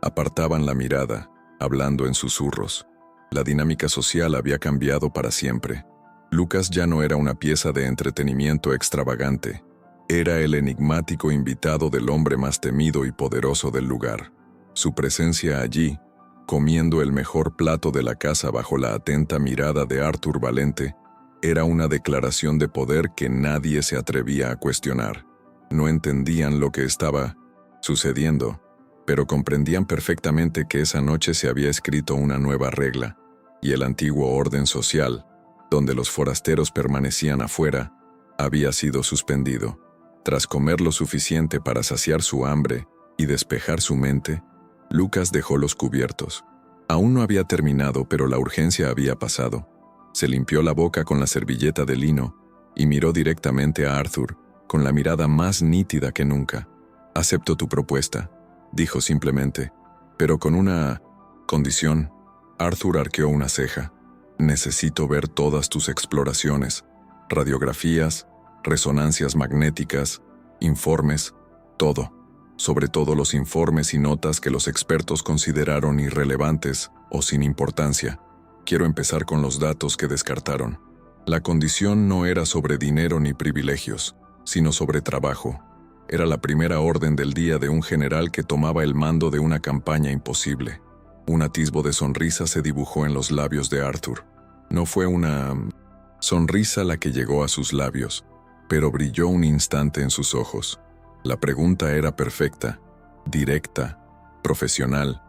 Apartaban la mirada, hablando en susurros. La dinámica social había cambiado para siempre. Lucas ya no era una pieza de entretenimiento extravagante. Era el enigmático invitado del hombre más temido y poderoso del lugar. Su presencia allí, comiendo el mejor plato de la casa bajo la atenta mirada de Arthur Valente, era una declaración de poder que nadie se atrevía a cuestionar. No entendían lo que estaba sucediendo, pero comprendían perfectamente que esa noche se había escrito una nueva regla, y el antiguo orden social, donde los forasteros permanecían afuera, había sido suspendido. Tras comer lo suficiente para saciar su hambre y despejar su mente, Lucas dejó los cubiertos. Aún no había terminado, pero la urgencia había pasado. Se limpió la boca con la servilleta de lino y miró directamente a Arthur, con la mirada más nítida que nunca. «Acepto tu propuesta», dijo simplemente, «pero con una condición». Arthur arqueó una ceja. «Necesito ver todas tus exploraciones, radiografías, resonancias magnéticas, informes, todo. Sobre todo los informes y notas que los expertos consideraron irrelevantes o sin importancia. Quiero empezar con los datos que descartaron. La condición no era sobre dinero ni privilegios, sino sobre trabajo. Era la primera orden del día de un general que tomaba el mando de una campaña imposible. Un atisbo de sonrisa se dibujó en los labios de Arthur. No fue una sonrisa la que llegó a sus labios, pero brilló un instante en sus ojos. La pregunta era perfecta, directa, profesional,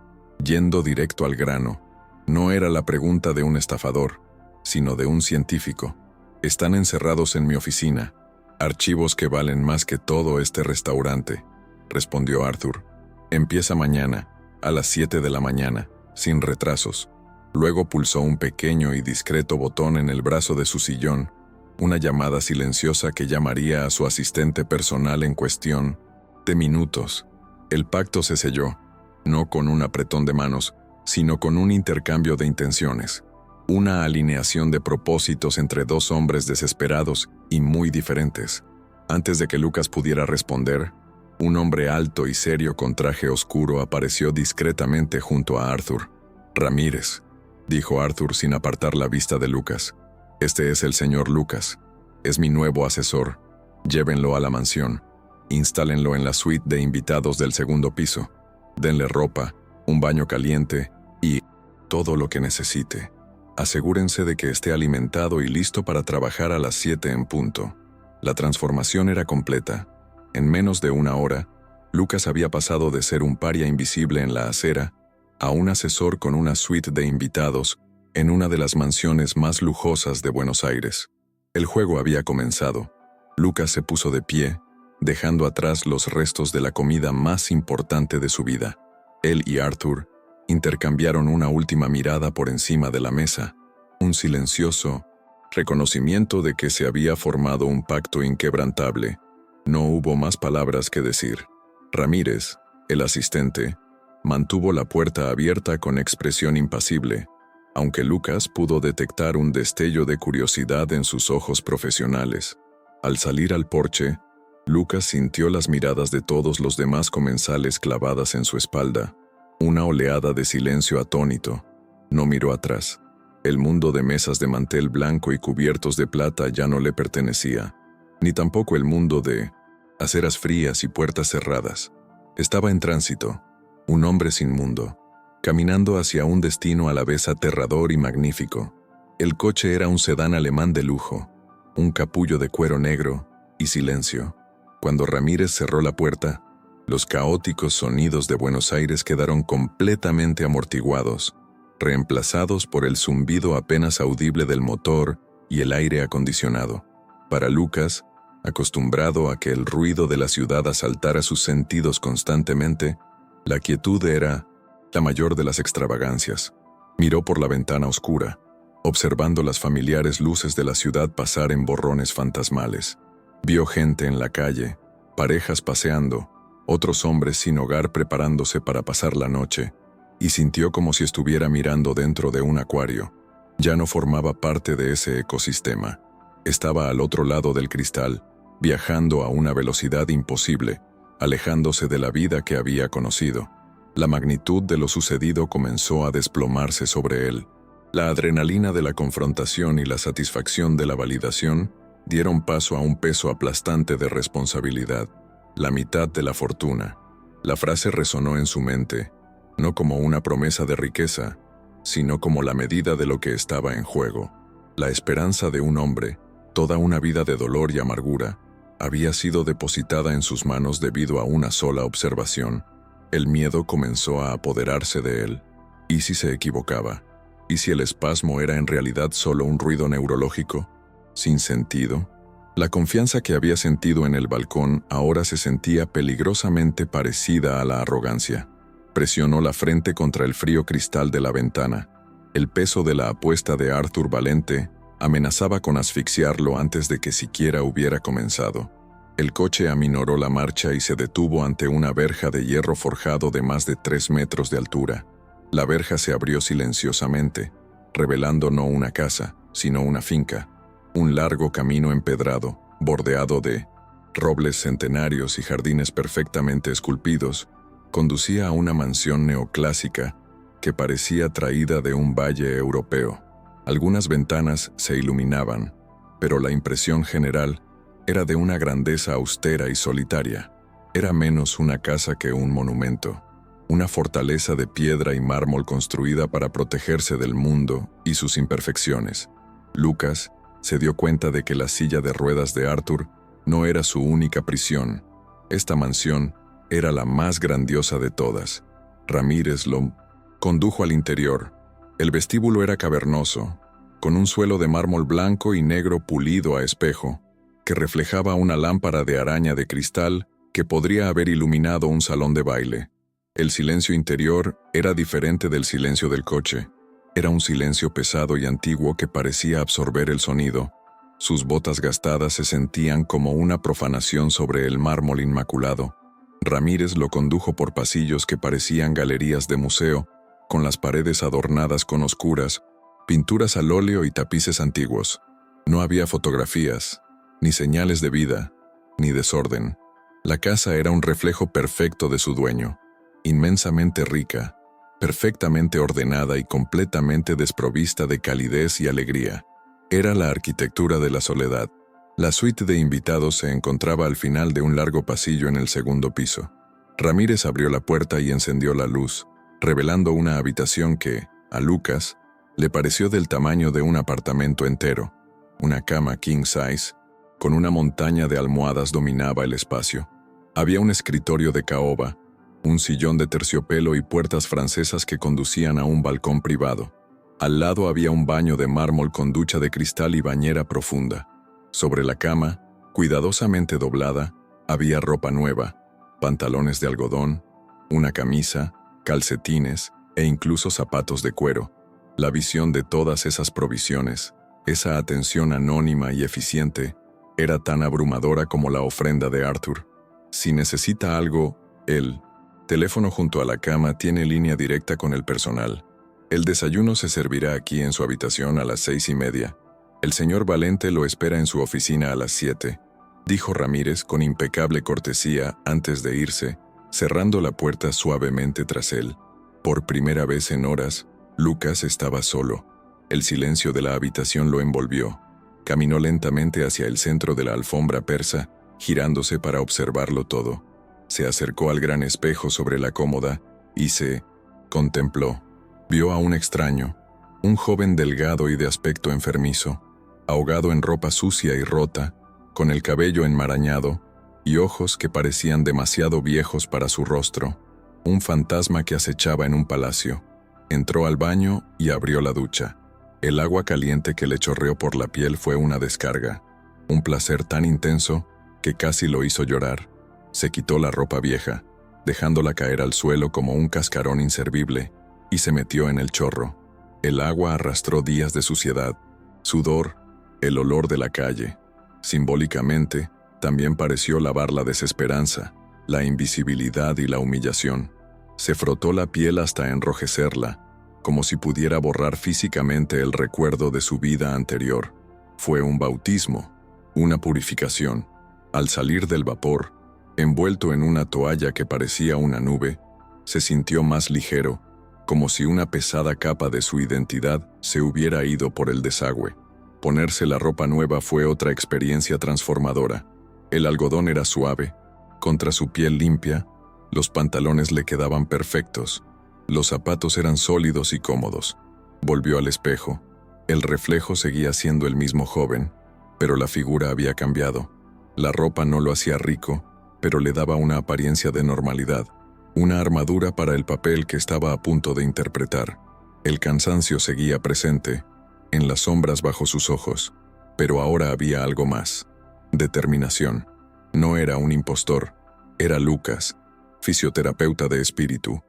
yendo directo al grano. No era la pregunta de un estafador, sino de un científico. «Están encerrados en mi oficina, archivos que valen más que todo este restaurante», respondió Arthur. «Empieza mañana, a las 7 de la mañana, sin retrasos». Luego pulsó un pequeño y discreto botón en el brazo de su sillón, una llamada silenciosa que llamaría a su asistente personal en cuestión de minutos. El pacto se selló, no con un apretón de manos, sino con un intercambio de intenciones, una alineación de propósitos entre dos hombres desesperados y muy diferentes. Antes de que Lucas pudiera responder, un hombre alto y serio con traje oscuro apareció discretamente junto a Arthur. «Ramírez», dijo Arthur sin apartar la vista de Lucas. «Este es el señor Lucas. Es mi nuevo asesor. Llévenlo a la mansión. Instálenlo en la suite de invitados del segundo piso. Denle ropa, un baño caliente y todo lo que necesite. Asegúrense de que esté alimentado y listo para trabajar a las 7 en punto». La transformación era completa. En menos de una hora, Lucas había pasado de ser un paria invisible en la acera a un asesor con una suite de invitados en una de las mansiones más lujosas de Buenos Aires. El juego había comenzado. Lucas se puso de pie, dejando atrás los restos de la comida más importante de su vida. Él y Arthur intercambiaron una última mirada por encima de la mesa, un silencioso reconocimiento de que se había formado un pacto inquebrantable. No hubo más palabras que decir. Ramírez, el asistente, mantuvo la puerta abierta con expresión impasible, aunque Lucas pudo detectar un destello de curiosidad en sus ojos profesionales. Al salir al porche, Lucas sintió las miradas de todos los demás comensales clavadas en su espalda. Una oleada de silencio atónito. No miró atrás. El mundo de mesas de mantel blanco y cubiertos de plata ya no le pertenecía, ni tampoco el mundo de aceras frías y puertas cerradas. Estaba en tránsito, un hombre sin mundo, caminando hacia un destino a la vez aterrador y magnífico. El coche era un sedán alemán de lujo, un capullo de cuero negro y silencio. Cuando Ramírez cerró la puerta, los caóticos sonidos de Buenos Aires quedaron completamente amortiguados, reemplazados por el zumbido apenas audible del motor y el aire acondicionado. Para Lucas, acostumbrado a que el ruido de la ciudad asaltara sus sentidos constantemente, la quietud era la mayor de las extravagancias. Miró por la ventana oscura, observando las familiares luces de la ciudad pasar en borrones fantasmales. Vio gente en la calle, parejas paseando, otros hombres sin hogar preparándose para pasar la noche, y sintió como si estuviera mirando dentro de un acuario. Ya no formaba parte de ese ecosistema. Estaba al otro lado del cristal, viajando a una velocidad imposible, alejándose de la vida que había conocido. La magnitud de lo sucedido comenzó a desplomarse sobre él. La adrenalina de la confrontación y la satisfacción de la validación dieron paso a un peso aplastante de responsabilidad, la mitad de la fortuna. La frase resonó en su mente, no como una promesa de riqueza, sino como la medida de lo que estaba en juego. La esperanza de un hombre, toda una vida de dolor y amargura, había sido depositada en sus manos debido a una sola observación. El miedo comenzó a apoderarse de él. ¿Y si se equivocaba? ¿Y si el espasmo era en realidad solo un ruido neurológico, sin sentido? La confianza que había sentido en el balcón ahora se sentía peligrosamente parecida a la arrogancia. Presionó la frente contra el frío cristal de la ventana. El peso de la apuesta de Arthur Valente amenazaba con asfixiarlo antes de que siquiera hubiera comenzado. El coche aminoró la marcha y se detuvo ante una verja de hierro forjado de más de 3 metros de altura. La verja se abrió silenciosamente, revelando no una casa, sino una finca. Un largo camino empedrado, bordeado de robles centenarios y jardines perfectamente esculpidos, conducía a una mansión neoclásica que parecía traída de un valle europeo. Algunas ventanas se iluminaban, pero la impresión general era de una grandeza austera y solitaria. Era menos una casa que un monumento, una fortaleza de piedra y mármol construida para protegerse del mundo y sus imperfecciones. Lucas se dio cuenta de que la silla de ruedas de Arthur no era su única prisión. Esta mansión era la más grandiosa de todas. Ramírez lo condujo al interior. El vestíbulo era cavernoso, con un suelo de mármol blanco y negro pulido a espejo, que reflejaba una lámpara de araña de cristal que podría haber iluminado un salón de baile. El silencio interior era diferente del silencio del coche. Era un silencio pesado y antiguo que parecía absorber el sonido. Sus botas gastadas se sentían como una profanación sobre el mármol inmaculado. Ramírez lo condujo por pasillos que parecían galerías de museo, con las paredes adornadas con oscuras, pinturas al óleo y tapices antiguos. No había fotografías, ni señales de vida, ni desorden. La casa era un reflejo perfecto de su dueño, inmensamente rica, perfectamente ordenada y completamente desprovista de calidez y alegría. Era la arquitectura de la soledad. La suite de invitados se encontraba al final de un largo pasillo en el segundo piso. Ramírez abrió la puerta y encendió la luz, revelando una habitación que, a Lucas, le pareció del tamaño de un apartamento entero. Una cama king size, con una montaña de almohadas dominaba el espacio. Había un escritorio de caoba, un sillón de terciopelo y puertas francesas que conducían a un balcón privado. Al lado había un baño de mármol con ducha de cristal y bañera profunda. Sobre la cama, Cuidadosamente doblada, había ropa nueva, pantalones de algodón, una camisa, calcetines e incluso zapatos de cuero. La visión de todas esas provisiones, esa atención anónima y eficiente, era tan abrumadora como la ofrenda de Arthur. Si necesita algo, el teléfono junto a la cama tiene línea directa con el personal. El desayuno se servirá aquí en su habitación a las 6:30. El señor Valente lo espera en su oficina a las 7, dijo Ramírez con impecable cortesía antes de irse, cerrando la puerta suavemente tras él. Por primera vez en horas, Lucas estaba solo. El silencio de la habitación lo envolvió. Caminó lentamente hacia el centro de la alfombra persa, girándose para observarlo todo. Se acercó al gran espejo sobre la cómoda y se contempló. Vio a un extraño, un joven delgado y de aspecto enfermizo, ahogado en ropa sucia y rota, con el cabello enmarañado y ojos que parecían demasiado viejos para su rostro, un fantasma que acechaba en un palacio. Entró al baño y abrió la ducha. El agua caliente que le chorreó por la piel fue una descarga, un placer tan intenso que casi lo hizo llorar. Se quitó la ropa vieja, dejándola caer al suelo como un cascarón inservible, y se metió en el chorro. El agua arrastró días de suciedad, sudor, el olor de la calle. Simbólicamente, también pareció lavar la desesperanza, la invisibilidad y la humillación. Se frotó la piel hasta enrojecerla, como si pudiera borrar físicamente el recuerdo de su vida anterior. Fue un bautismo, una purificación. Al salir del vapor, envuelto en una toalla que parecía una nube, se sintió más ligero, como si una pesada capa de su identidad se hubiera ido por el desagüe. Ponerse la ropa nueva fue otra experiencia transformadora. El algodón era suave, contra su piel limpia, los pantalones le quedaban perfectos, los zapatos eran sólidos y cómodos. Volvió al espejo. El reflejo seguía siendo el mismo joven, pero la figura había cambiado. La ropa no lo hacía rico, pero le daba una apariencia de normalidad, una armadura para el papel que estaba a punto de interpretar. El cansancio seguía presente, en las sombras bajo sus ojos, pero ahora había algo más. Determinación. No era un impostor, era Lucas, fisioterapeuta de espíritu,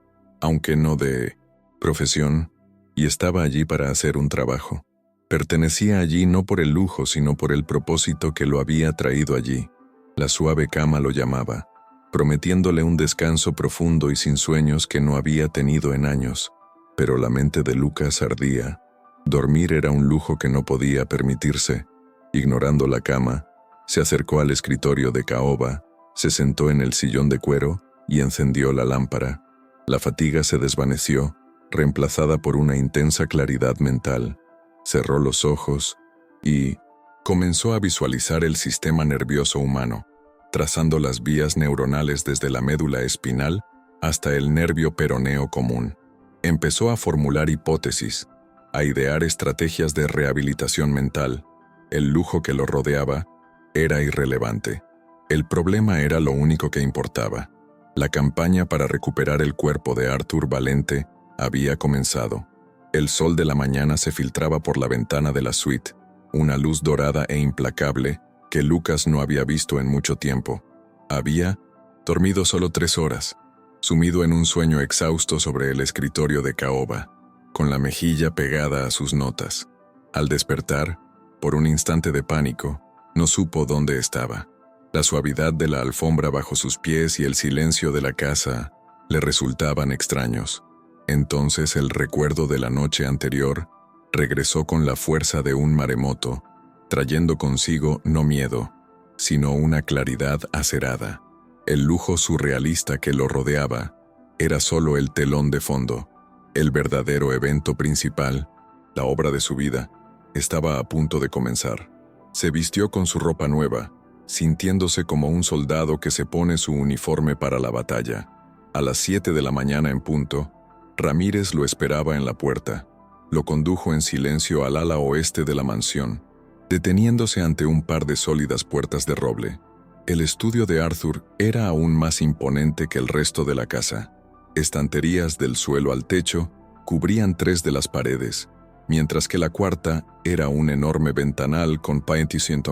aunque no de profesión, y estaba allí para hacer un trabajo. Pertenecía allí no por el lujo, sino por el propósito que lo había traído allí. La suave cama lo llamaba, prometiéndole un descanso profundo y sin sueños que no había tenido en años. Pero la mente de Lucas ardía. Dormir era un lujo que no podía permitirse. Ignorando la cama, se acercó al escritorio de caoba, se sentó en el sillón de cuero y encendió la lámpara. La fatiga se desvaneció, reemplazada por una intensa claridad mental. Cerró los ojos y comenzó a visualizar el sistema nervioso humano, trazando las vías neuronales desde la médula espinal hasta el nervio peroneo común. Empezó a formular hipótesis, a idear estrategias de rehabilitación mental. El lujo que lo rodeaba era irrelevante. El problema era lo único que importaba. La campaña para recuperar el cuerpo de Arthur Valente había comenzado. El sol de la mañana se filtraba por la ventana de la suite, una luz dorada e implacable que Lucas no había visto en mucho tiempo. Había dormido solo 3 horas, sumido en un sueño exhausto sobre el escritorio de caoba, con la mejilla pegada a sus notas. Al despertar, por un instante de pánico, no supo dónde estaba. La suavidad de la alfombra bajo sus pies y el silencio de la casa le resultaban extraños. Entonces el recuerdo de la noche anterior regresó con la fuerza de un maremoto, trayendo consigo no miedo, sino una claridad acerada. El lujo surrealista que lo rodeaba era solo el telón de fondo. El verdadero evento principal, la obra de su vida, estaba a punto de comenzar. Se vistió con su ropa nueva, sintiéndose como un soldado que se pone su uniforme para la batalla. A las 7 de la mañana en punto, Ramírez lo esperaba en la puerta. Lo condujo en silencio al ala oeste de la mansión, deteniéndose ante un par de sólidas puertas de roble. El estudio de Arthur era aún más imponente que el resto de la casa. Estanterías del suelo al techo cubrían 3 de las paredes, mientras que la cuarta era un enorme ventanal con partición.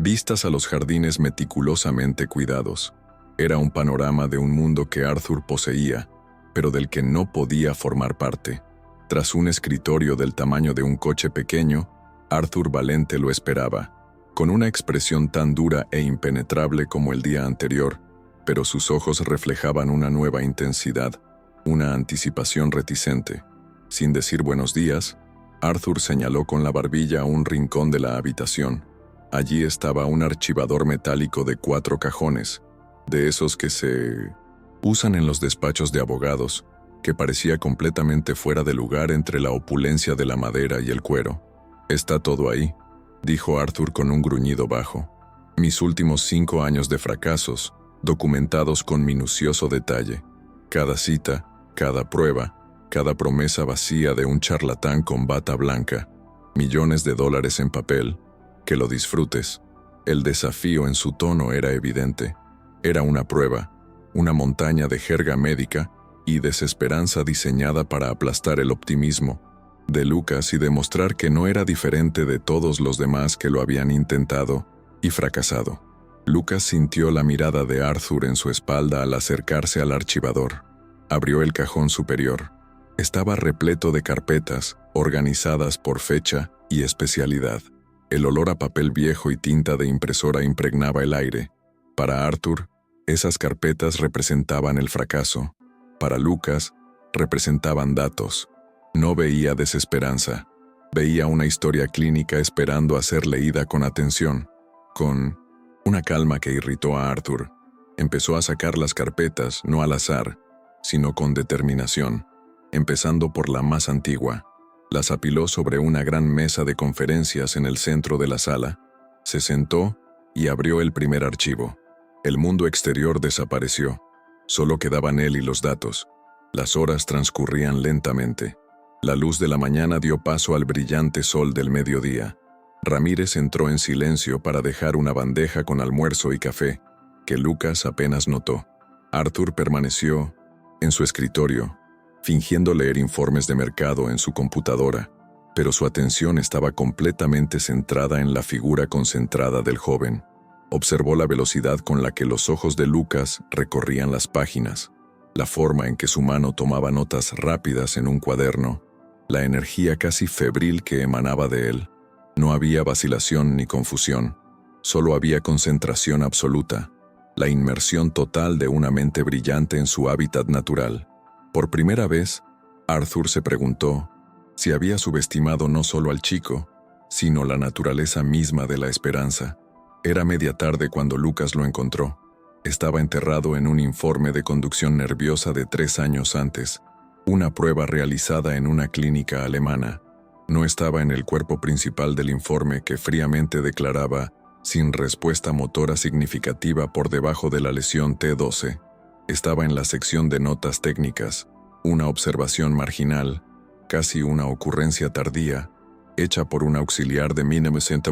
Vistas a los jardines meticulosamente cuidados. Era un panorama de un mundo que Arthur poseía, pero del que no podía formar parte. Tras un escritorio del tamaño de un coche pequeño, Arthur Valente lo esperaba, con una expresión tan dura e impenetrable como el día anterior, pero sus ojos reflejaban una nueva intensidad, una anticipación reticente. Sin decir buenos días, Arthur señaló con la barbilla un rincón de la habitación. Allí estaba un archivador metálico de 4 cajones, de esos que se usan en los despachos de abogados, que parecía completamente fuera de lugar entre la opulencia de la madera y el cuero. «Está todo ahí», dijo Arthur con un gruñido bajo. «Mis últimos 5 años de fracasos, documentados con minucioso detalle. Cada cita, cada prueba, cada promesa vacía de un charlatán con bata blanca. Millones de dólares en papel. Que lo disfrutes». El desafío en su tono era evidente. Era una prueba, una montaña de jerga médica y desesperanza diseñada para aplastar el optimismo de Lucas y demostrar que no era diferente de todos los demás que lo habían intentado y fracasado. Lucas sintió la mirada de Arthur en su espalda al acercarse al archivador. Abrió el cajón superior. Estaba repleto de carpetas, organizadas por fecha y especialidad. El olor a papel viejo y tinta de impresora impregnaba el aire. Para Arthur, esas carpetas representaban el fracaso. Para Lucas, representaban datos. No veía desesperanza. Veía una historia clínica esperando a ser leída con atención. Con una calma que irritó a Arthur, empezó a sacar las carpetas no al azar, sino con determinación, empezando por la más antigua. Las apiló sobre una gran mesa de conferencias en el centro de la sala, se sentó y abrió el primer archivo. El mundo exterior desapareció. Solo quedaban él y los datos. Las horas transcurrían lentamente. La luz de la mañana dio paso al brillante sol del mediodía. Ramírez entró en silencio para dejar una bandeja con almuerzo y café, que Lucas apenas notó. Arthur permaneció en su escritorio, fingiendo leer informes de mercado en su computadora, pero su atención estaba completamente centrada en la figura concentrada del joven. Observó la velocidad con la que los ojos de Lucas recorrían las páginas, la forma en que su mano tomaba notas rápidas en un cuaderno, la energía casi febril que emanaba de él. No había vacilación ni confusión, solo había concentración absoluta, la inmersión total de una mente brillante en su hábitat natural. Por primera vez, Arthur se preguntó si había subestimado no solo al chico, sino la naturaleza misma de la esperanza. Era media tarde cuando Lucas lo encontró. Estaba enterrado en un informe de conducción nerviosa de 3 años antes, una prueba realizada en una clínica alemana. No estaba en el cuerpo principal del informe que fríamente declaraba sin respuesta motora significativa por debajo de la lesión T12. Estaba en la sección de notas técnicas, una observación marginal, casi una ocurrencia tardía, hecha por un auxiliar de Minnesota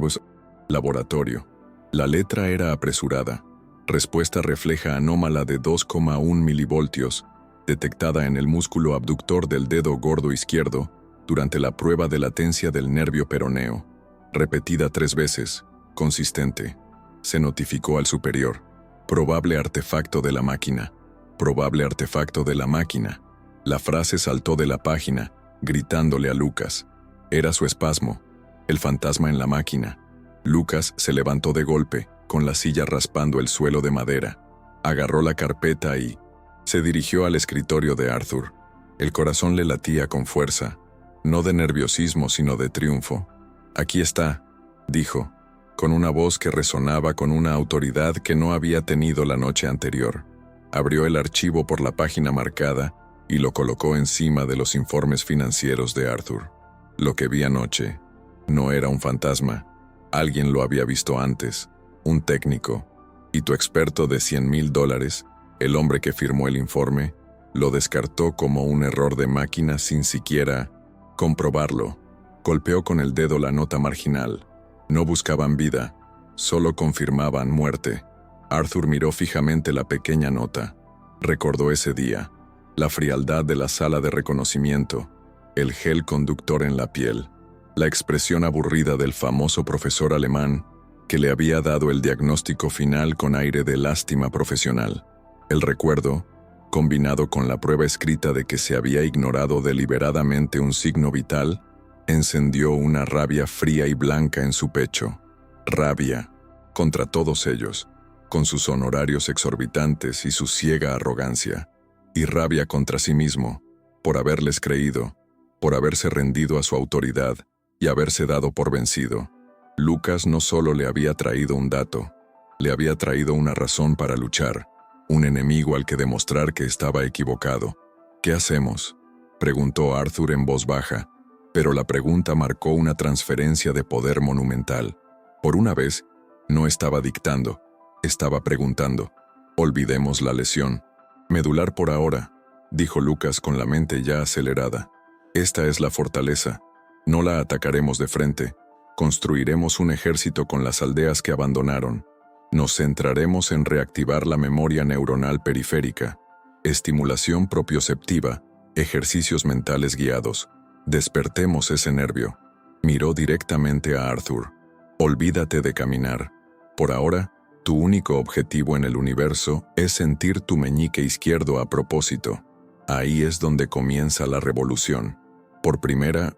Laboratorio. La letra era apresurada. Respuesta refleja anómala de 2,1 milivoltios, detectada en el músculo abductor del dedo gordo izquierdo durante la prueba de latencia del nervio peroneo. Repetida 3 veces, consistente. Se notificó al superior. Probable artefacto de la máquina. Probable artefacto de la máquina. La frase saltó de la página, gritándole a Lucas. Era su espasmo, el fantasma en la máquina. Lucas se levantó de golpe, con la silla raspando el suelo de madera. Agarró la carpeta y se dirigió al escritorio de Arthur. El corazón le latía con fuerza, no de nerviosismo sino de triunfo. «Aquí está», dijo, con una voz que resonaba con una autoridad que no había tenido la noche anterior. Abrió el archivo por la página marcada y lo colocó encima de los informes financieros de Arthur. Lo que vi anoche no era un fantasma. Alguien lo había visto antes, un técnico, y tu experto de $100,000, el hombre que firmó el informe, lo descartó como un error de máquina sin siquiera comprobarlo. Golpeó con el dedo la nota marginal. No buscaban vida, solo confirmaban muerte. Arthur miró fijamente la pequeña nota. Recordó ese día, la frialdad de la sala de reconocimiento, el gel conductor en la piel, la expresión aburrida del famoso profesor alemán que le había dado el diagnóstico final con aire de lástima profesional. El recuerdo, combinado con la prueba escrita de que se había ignorado deliberadamente un signo vital, encendió una rabia fría y blanca en su pecho. Rabia contra todos ellos, con sus honorarios exorbitantes y su ciega arrogancia, y rabia contra sí mismo, por haberles creído, por haberse rendido a su autoridad y haberse dado por vencido. Lucas no solo le había traído un dato, le había traído una razón para luchar, un enemigo al que demostrar que estaba equivocado. ¿Qué hacemos?, preguntó Arthur en voz baja, pero la pregunta marcó una transferencia de poder monumental. Por una vez, no estaba dictando, estaba preguntando. Olvidemos la lesión. Medular por ahora, dijo Lucas con la mente ya acelerada. Esta es la fortaleza. No la atacaremos de frente. Construiremos un ejército con las aldeas que abandonaron. Nos centraremos en reactivar la memoria neuronal periférica, estimulación propioceptiva, ejercicios mentales guiados. Despertemos ese nervio. Miró directamente a Arthur. Olvídate de caminar. Por ahora, tu único objetivo en el universo es sentir tu meñique izquierdo a propósito. Ahí es donde comienza la revolución. Por primera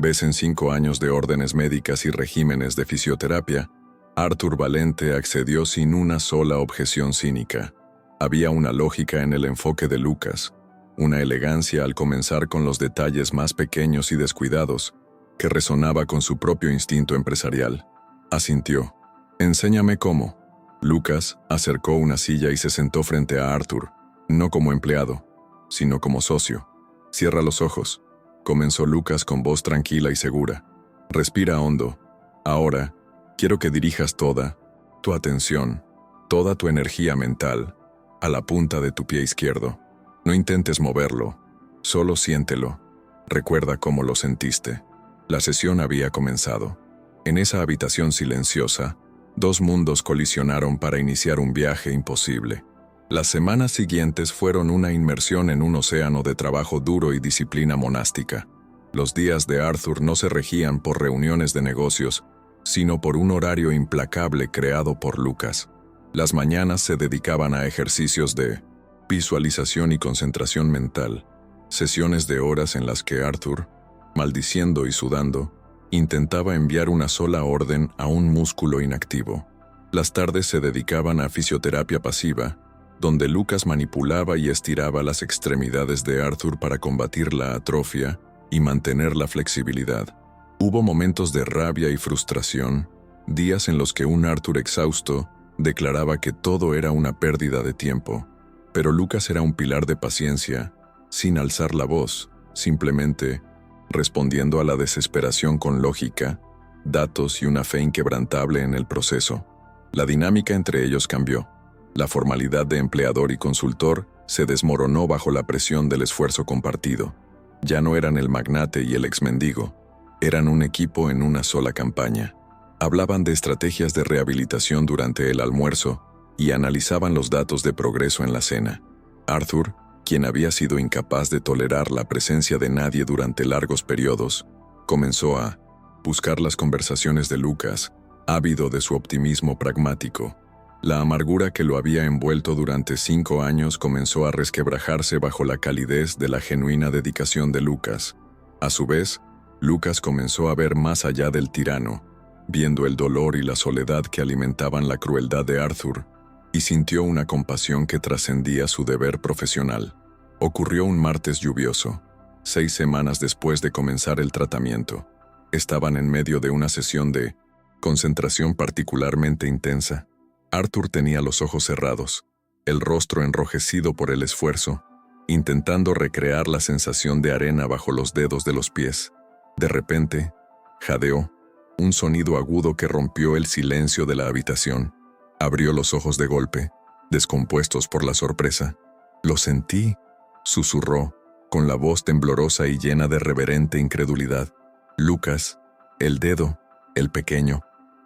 vez en 5 años de órdenes médicas y regímenes de fisioterapia, Arthur Valente accedió sin una sola objeción cínica. Había una lógica en el enfoque de Lucas, una elegancia al comenzar con los detalles más pequeños y descuidados, que resonaba con su propio instinto empresarial. Asintió. «Enséñame cómo». Lucas acercó una silla y se sentó frente a Arthur, no como empleado, sino como socio. «Cierra los ojos», comenzó Lucas con voz tranquila y segura. «Respira hondo. Ahora, quiero que dirijas toda tu atención, toda tu energía mental, a la punta de tu pie izquierdo. No intentes moverlo, solo siéntelo. Recuerda cómo lo sentiste». La sesión había comenzado. En esa habitación silenciosa, 2 mundos colisionaron para iniciar un viaje imposible. Las semanas siguientes fueron una inmersión en un océano de trabajo duro y disciplina monástica. Los días de Arthur no se regían por reuniones de negocios, sino por un horario implacable creado por Lucas. Las mañanas se dedicaban a ejercicios de visualización y concentración mental, sesiones de horas en las que Arthur, maldiciendo y sudando, intentaba enviar una sola orden a un músculo inactivo. Las tardes se dedicaban a fisioterapia pasiva, donde Lucas manipulaba y estiraba las extremidades de Arthur para combatir la atrofia y mantener la flexibilidad. Hubo momentos de rabia y frustración, días en los que un Arthur exhausto declaraba que todo era una pérdida de tiempo, pero Lucas era un pilar de paciencia, sin alzar la voz, simplemente respondiendo a la desesperación con lógica, datos y una fe inquebrantable en el proceso. La dinámica entre ellos cambió. La formalidad de empleador y consultor se desmoronó bajo la presión del esfuerzo compartido. Ya no eran el magnate y el exmendigo, eran un equipo en una sola campaña. Hablaban de estrategias de rehabilitación durante el almuerzo y analizaban los datos de progreso en la cena. Arthur, quien había sido incapaz de tolerar la presencia de nadie durante largos periodos, comenzó a buscar las conversaciones de Lucas, ávido de su optimismo pragmático. La amargura que lo había envuelto durante 5 años comenzó a resquebrajarse bajo la calidez de la genuina dedicación de Lucas. A su vez, Lucas comenzó a ver más allá del tirano, viendo el dolor y la soledad que alimentaban la crueldad de Arthur, y sintió una compasión que trascendía su deber profesional. Ocurrió un martes lluvioso, 6 semanas después de comenzar el tratamiento. Estaban en medio de una sesión de concentración particularmente intensa. Arthur tenía los ojos cerrados, el rostro enrojecido por el esfuerzo, intentando recrear la sensación de arena bajo los dedos de los pies. De repente, jadeó, un sonido agudo que rompió el silencio de la habitación. Abrió los ojos de golpe, descompuestos por la sorpresa. «Lo sentí», susurró, con la voz temblorosa y llena de reverente incredulidad. «Lucas, el dedo, el pequeño».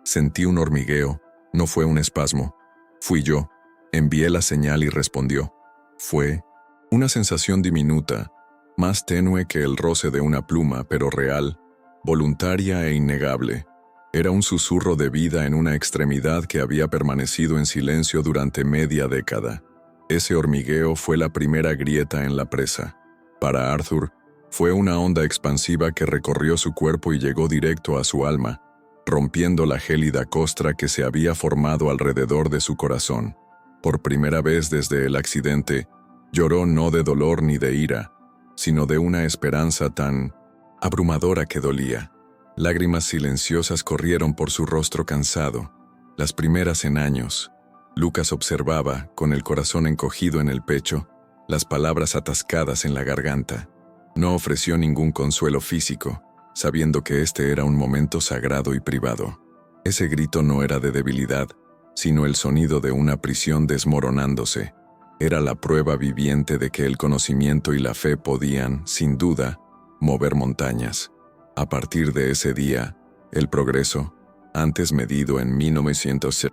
Sentí un hormigueo, no fue un espasmo. Fui yo. Envié la señal y respondió. Fue una sensación diminuta, más tenue que el roce de una pluma, pero real, voluntaria e innegable. Era un susurro de vida en una extremidad que había permanecido en silencio durante media década. Ese hormigueo fue la primera grieta en la presa. Para Arthur, fue una onda expansiva que recorrió su cuerpo y llegó directo a su alma, rompiendo la gélida costra que se había formado alrededor de su corazón. Por primera vez desde el accidente, lloró no de dolor ni de ira, sino de una esperanza tan abrumadora que dolía. Lágrimas silenciosas corrieron por su rostro cansado, las primeras en años. Lucas observaba, con el corazón encogido en el pecho, las palabras atascadas en la garganta. No ofreció ningún consuelo físico, sabiendo que este era un momento sagrado y privado. Ese grito no era de debilidad, sino el sonido de una prisión desmoronándose. Era la prueba viviente de que el conocimiento y la fe podían, sin duda, mover montañas. A partir de ese día, el progreso, antes medido en 1900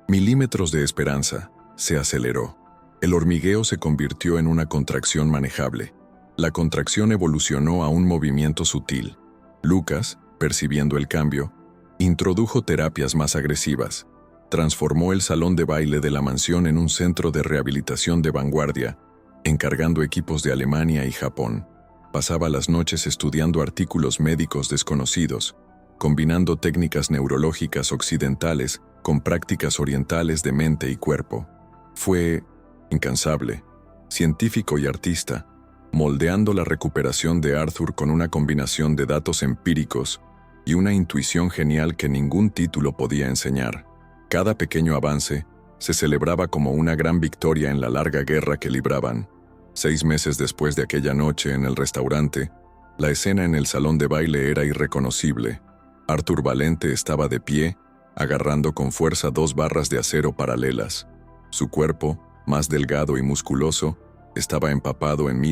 milímetros de esperanza, se aceleró. El hormigueo se convirtió en una contracción manejable. La contracción evolucionó a un movimiento sutil. Lucas, percibiendo el cambio, introdujo terapias más agresivas. Transformó el salón de baile de la mansión en un centro de rehabilitación de vanguardia, encargando equipos de Alemania y Japón. Pasaba las noches estudiando artículos médicos desconocidos, combinando técnicas neurológicas occidentales con prácticas orientales de mente y cuerpo. Fue incansable, científico y artista, moldeando la recuperación de Arthur con una combinación de datos empíricos y una intuición genial que ningún título podía enseñar. Cada pequeño avance se celebraba como una gran victoria en la larga guerra que libraban. 6 meses después de aquella noche en el restaurante, la escena en el salón de baile era irreconocible. Arthur Valente estaba de pie, agarrando con fuerza 2 barras de acero paralelas. Su cuerpo, más delgado y musculoso, estaba empapado en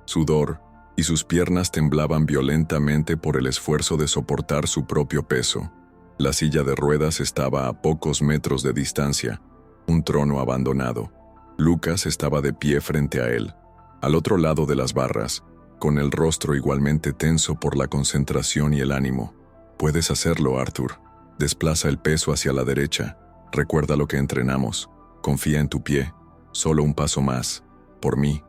sudor, y sus piernas temblaban violentamente por el esfuerzo de soportar su propio peso. La silla de ruedas estaba a pocos metros de distancia, un trono abandonado. Lucas estaba de pie frente a él, al otro lado de las barras, con el rostro igualmente tenso por la concentración y el ánimo. «Puedes hacerlo, Arthur. Desplaza el peso hacia la derecha. Recuerda lo que entrenamos. Confía en tu pie. Solo un paso más. Por mí.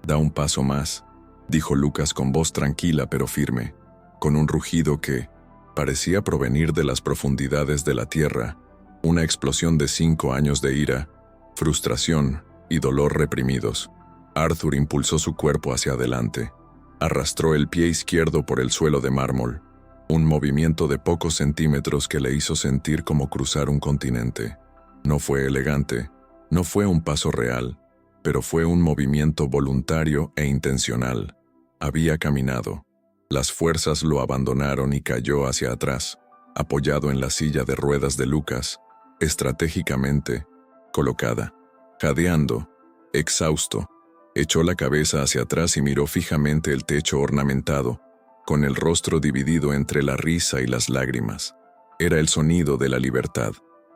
Da un paso más», dijo Lucas con voz tranquila pero firme, con un rugido que parecía provenir de las profundidades de la tierra, una explosión de 5 años de ira, frustración y dolor reprimidos. Arthur impulsó su cuerpo hacia adelante. Arrastró el pie izquierdo por el suelo de mármol, un movimiento de pocos centímetros que le hizo sentir como cruzar un continente. No fue elegante, no fue un paso real, pero fue un movimiento voluntario e intencional. Había caminado. Las fuerzas lo abandonaron y cayó hacia atrás, apoyado en la silla de ruedas de Lucas, estratégicamente colocada. Jadeando, exhausto, echó la cabeza hacia atrás y miró fijamente el techo ornamentado, con el rostro dividido entre la risa y las lágrimas. Era el sonido de la libertad.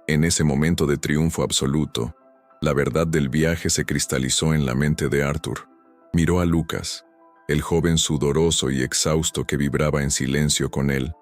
En ese momento de triunfo absoluto, la verdad del viaje se cristalizó en la mente de Arthur. Miró a Lucas, el joven sudoroso y exhausto que vibraba en silencio con él,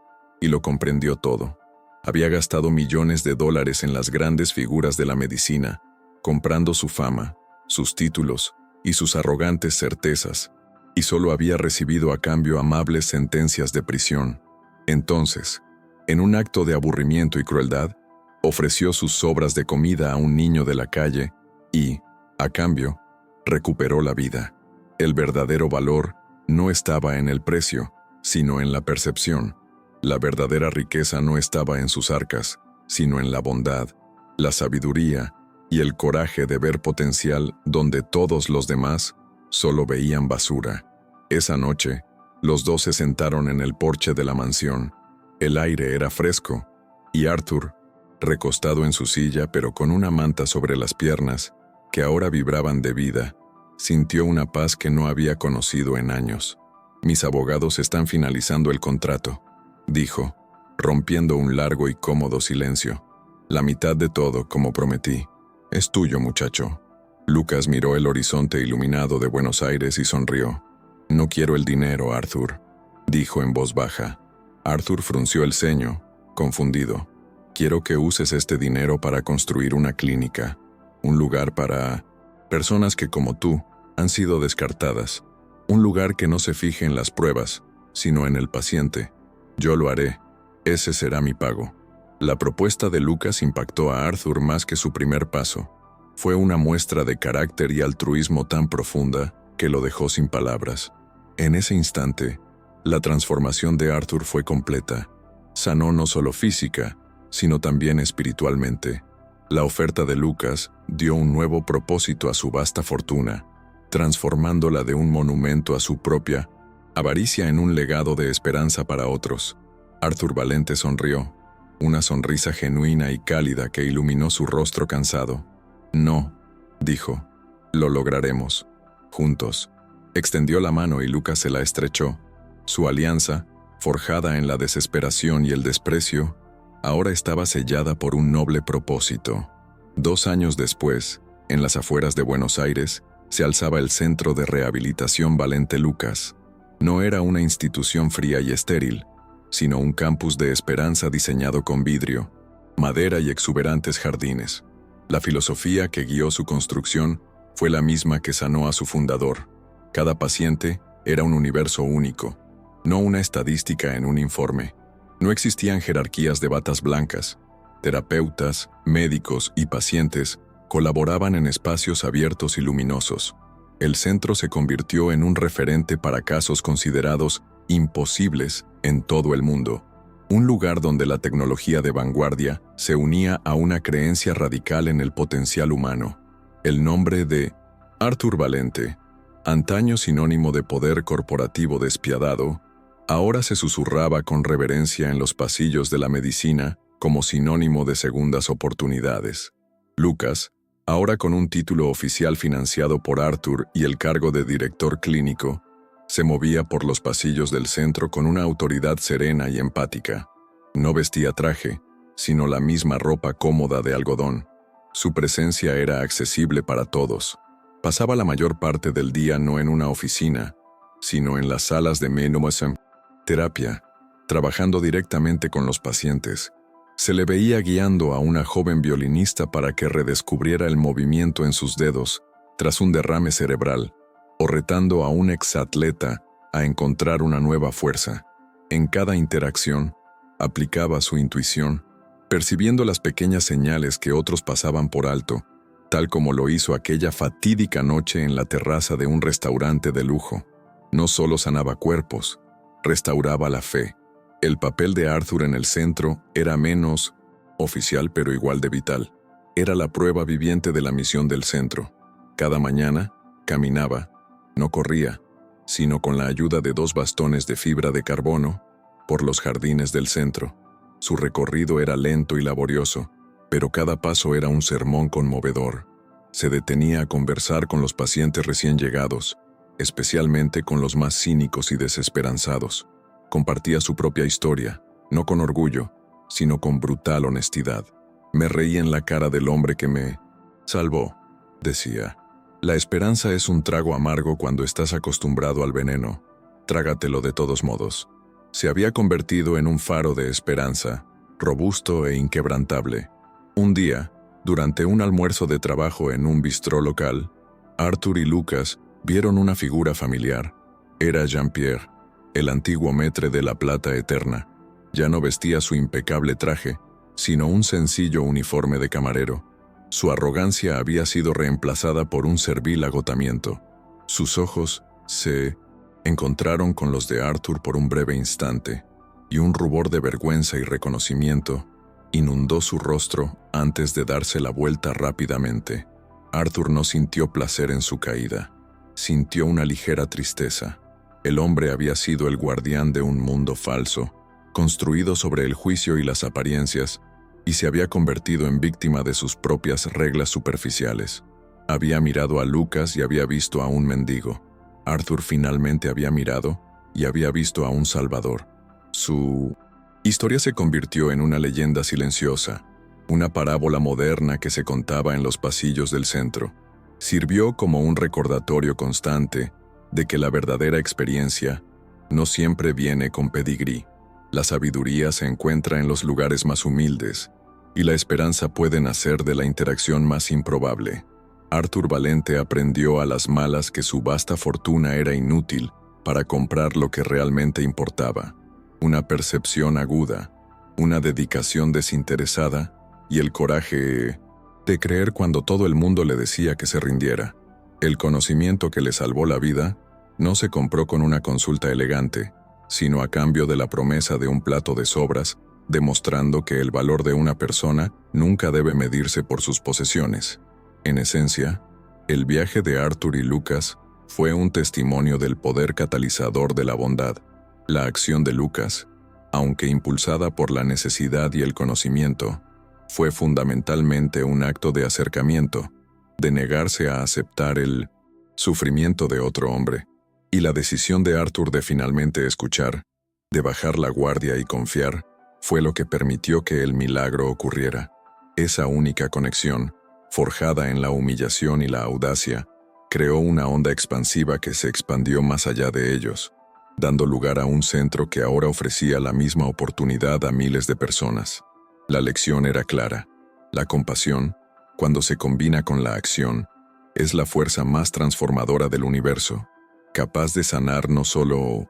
y lo comprendió todo. Había gastado millones de dólares en las grandes figuras de la medicina, comprando su fama, sus títulos y sus arrogantes certezas, y solo había recibido a cambio amables sentencias de prisión. Entonces, en un acto de aburrimiento y crueldad, ofreció sus sobras de comida a un niño de la calle y, a cambio, recuperó la vida. El verdadero valor no estaba en el precio, sino en la percepción. La verdadera riqueza no estaba en sus arcas, sino en la bondad, la sabiduría y el coraje de ver potencial donde todos los demás solo veían basura. Esa noche, los dos se sentaron en el porche de la mansión. El aire era fresco, y Arthur, recostado en su silla pero con una manta sobre las piernas, que ahora vibraban de vida, sintió una paz que no había conocido en años. «Mis abogados están finalizando el contrato», dijo, rompiendo un largo y cómodo silencio. «La mitad de todo, como prometí. Es tuyo, muchacho». Lucas miró el horizonte iluminado de Buenos Aires y sonrió. «No quiero el dinero, Arthur», dijo en voz baja. Arthur frunció el ceño, confundido. Quiero que uses este dinero para construir una clínica, un lugar para personas que, como tú, han sido descartadas. Un lugar que no se fije en las pruebas, sino en el paciente. Yo lo haré. Ese será mi pago. La propuesta de Lucas impactó a Arthur más que su primer paso. Fue una muestra de carácter y altruismo tan profunda que lo dejó sin palabras. En ese instante, la transformación de Arthur fue completa. Sanó no solo física, sino también espiritualmente. La oferta de Lucas dio un nuevo propósito a su vasta fortuna, transformándola de un monumento a su propia avaricia en un legado de esperanza para otros. Arthur Valente sonrió, una sonrisa genuina y cálida que iluminó su rostro cansado. No, dijo, lo lograremos, juntos. Extendió la mano y Lucas se la estrechó. Su alianza, forjada en la desesperación y el desprecio, ahora estaba sellada por un noble propósito. 2 años después, en las afueras de Buenos Aires, se alzaba el Centro de Rehabilitación Valente Lucas. No era una institución fría y estéril, sino un campus de esperanza diseñado con vidrio, madera y exuberantes jardines. La filosofía que guió su construcción fue la misma que sanó a su fundador. Cada paciente era un universo único, no una estadística en un informe. No existían jerarquías de batas blancas. Terapeutas, médicos y pacientes colaboraban en espacios abiertos y luminosos. El centro se convirtió en un referente para casos considerados imposibles en todo el mundo. Un lugar donde la tecnología de vanguardia se unía a una creencia radical en el potencial humano. El nombre de Arthur Valente, antaño sinónimo de poder corporativo despiadado, ahora se susurraba con reverencia en los pasillos de la medicina como sinónimo de segundas oportunidades. Lucas, ahora con un título oficial financiado por Arthur y el cargo de director clínico, se movía por los pasillos del centro con una autoridad serena y empática. No vestía traje, sino la misma ropa cómoda de algodón. Su presencia era accesible para todos. Pasaba la mayor parte del día no en una oficina, sino en las salas de terapia, trabajando directamente con los pacientes. Se le veía guiando a una joven violinista para que redescubriera el movimiento en sus dedos tras un derrame cerebral, o retando a un exatleta a encontrar una nueva fuerza. En cada interacción, aplicaba su intuición, percibiendo las pequeñas señales que otros pasaban por alto, tal como lo hizo aquella fatídica noche en la terraza de un restaurante de lujo. No solo sanaba cuerpos, restauraba la fe. El papel de Arthur en el centro era menos oficial pero igual de vital. Era la prueba viviente de la misión del centro. Cada mañana, caminaba, no corría, sino con la ayuda de 2 bastones de fibra de carbono, por los jardines del centro. Su recorrido era lento y laborioso, pero cada paso era un sermón conmovedor. Se detenía a conversar con los pacientes recién llegados, especialmente con los más cínicos y desesperanzados. Compartía su propia historia, no con orgullo, sino con brutal honestidad. Me reí en la cara del hombre que me salvó, decía. La esperanza es un trago amargo cuando estás acostumbrado al veneno. Trágatelo de todos modos. Se había convertido en un faro de esperanza, robusto e inquebrantable. Un día, durante un almuerzo de trabajo en un bistró local, Arthur y Lucas vieron una figura familiar. Era Jean-Pierre, el antiguo maître de la Plata Eterna. Ya no vestía su impecable traje, sino un sencillo uniforme de camarero. Su arrogancia había sido reemplazada por un servil agotamiento. Sus ojos se encontraron con los de Arthur por un breve instante, y un rubor de vergüenza y reconocimiento inundó su rostro antes de darse la vuelta rápidamente. Arthur no sintió placer en su caída, sintió una ligera tristeza. El hombre había sido el guardián de un mundo falso, construido sobre el juicio y las apariencias, y se había convertido en víctima de sus propias reglas superficiales. Había mirado a Lucas y había visto a un mendigo. Arthur finalmente había mirado y había visto a un salvador. Su historia se convirtió en una leyenda silenciosa, una parábola moderna que se contaba en los pasillos del centro. Sirvió como un recordatorio constante de que la verdadera experiencia no siempre viene con pedigrí. La sabiduría se encuentra en los lugares más humildes, y la esperanza puede nacer de la interacción más improbable. Arthur Valente aprendió a las malas que su vasta fortuna era inútil para comprar lo que realmente importaba: una percepción aguda, una dedicación desinteresada y el coraje de creer cuando todo el mundo le decía que se rindiera. El conocimiento que le salvó la vida no se compró con una consulta elegante, sino a cambio de la promesa de un plato de sobras, demostrando que el valor de una persona nunca debe medirse por sus posesiones. En esencia, el viaje de Arthur y Lucas fue un testimonio del poder catalizador de la bondad. La acción de Lucas, aunque impulsada por la necesidad y el conocimiento, fue fundamentalmente un acto de acercamiento, de negarse a aceptar el sufrimiento de otro hombre, y la decisión de Arthur de finalmente escuchar, de bajar la guardia y confiar, fue lo que permitió que el milagro ocurriera. Esa única conexión, forjada en la humillación y la audacia, creó una onda expansiva que se expandió más allá de ellos, dando lugar a un centro que ahora ofrecía la misma oportunidad a miles de personas. La lección era clara: la compasión, cuando se combina con la acción, es la fuerza más transformadora del universo, capaz de sanar no solo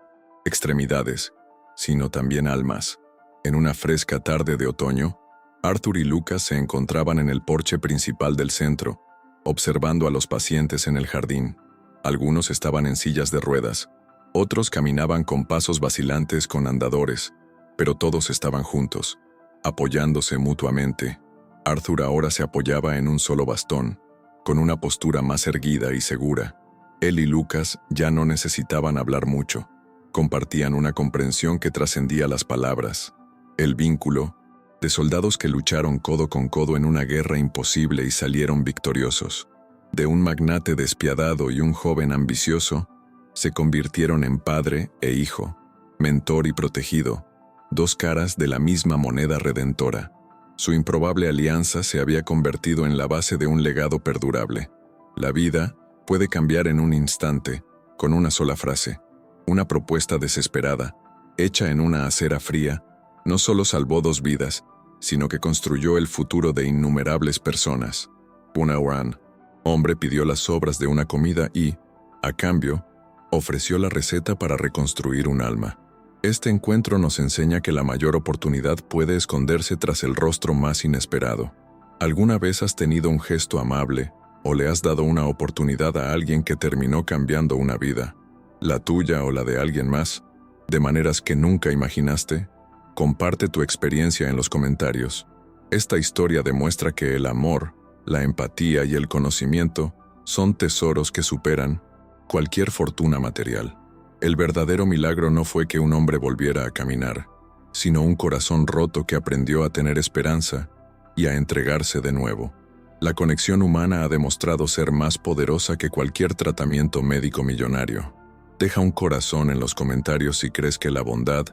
extremidades, sino también almas. En una fresca tarde de otoño, Arthur y Lucas se encontraban en el porche principal del centro, observando a los pacientes en el jardín. Algunos estaban en sillas de ruedas, otros caminaban con pasos vacilantes con andadores, pero todos estaban juntos, apoyándose mutuamente. Arthur ahora se apoyaba en un solo bastón, con una postura más erguida y segura. Él y Lucas ya no necesitaban hablar mucho, compartían una comprensión que trascendía las palabras. El vínculo, de soldados que lucharon codo con codo en una guerra imposible y salieron victoriosos, de un magnate despiadado y un joven ambicioso, se convirtieron en padre e hijo, mentor y protegido, dos caras de la misma moneda redentora. Su improbable alianza se había convertido en la base de un legado perdurable. La vida puede cambiar en un instante, con una sola frase. Una propuesta desesperada, hecha en una acera fría, no solo salvó 2 vidas, sino que construyó el futuro de innumerables personas. Punawan, hombre, pidió las sobras de una comida y, a cambio, ofreció la receta para reconstruir un alma. Este encuentro nos enseña que la mayor oportunidad puede esconderse tras el rostro más inesperado. ¿Alguna vez has tenido un gesto amable o le has dado una oportunidad a alguien que terminó cambiando una vida, la tuya o la de alguien más, de maneras que nunca imaginaste? Comparte tu experiencia en los comentarios. Esta historia demuestra que el amor, la empatía y el conocimiento son tesoros que superan cualquier fortuna material. El verdadero milagro no fue que un hombre volviera a caminar, sino un corazón roto que aprendió a tener esperanza y a entregarse de nuevo. La conexión humana ha demostrado ser más poderosa que cualquier tratamiento médico millonario. Deja un corazón en los comentarios si crees que la bondad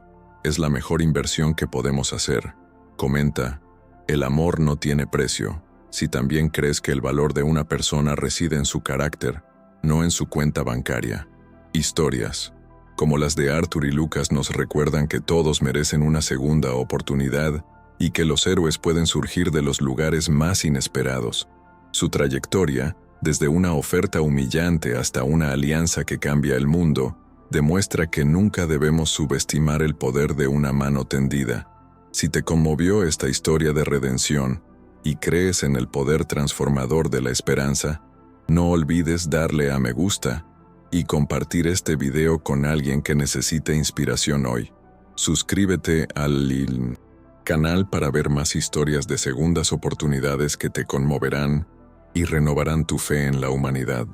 es la mejor inversión que podemos hacer. Comenta: el amor no tiene precio. Si también crees que el valor de una persona reside en su carácter, no en su cuenta bancaria. Historias como las de Arthur y Lucas nos recuerdan que todos merecen una segunda oportunidad y que los héroes pueden surgir de los lugares más inesperados. Su trayectoria, desde una oferta humillante hasta una alianza que cambia el mundo, demuestra que nunca debemos subestimar el poder de una mano tendida. Si te conmovió esta historia de redención y crees en el poder transformador de la esperanza, no olvides darle a me gusta y compartir este video con alguien que necesite inspiración hoy. Suscríbete al canal para ver más historias de segundas oportunidades que te conmoverán y renovarán tu fe en la humanidad.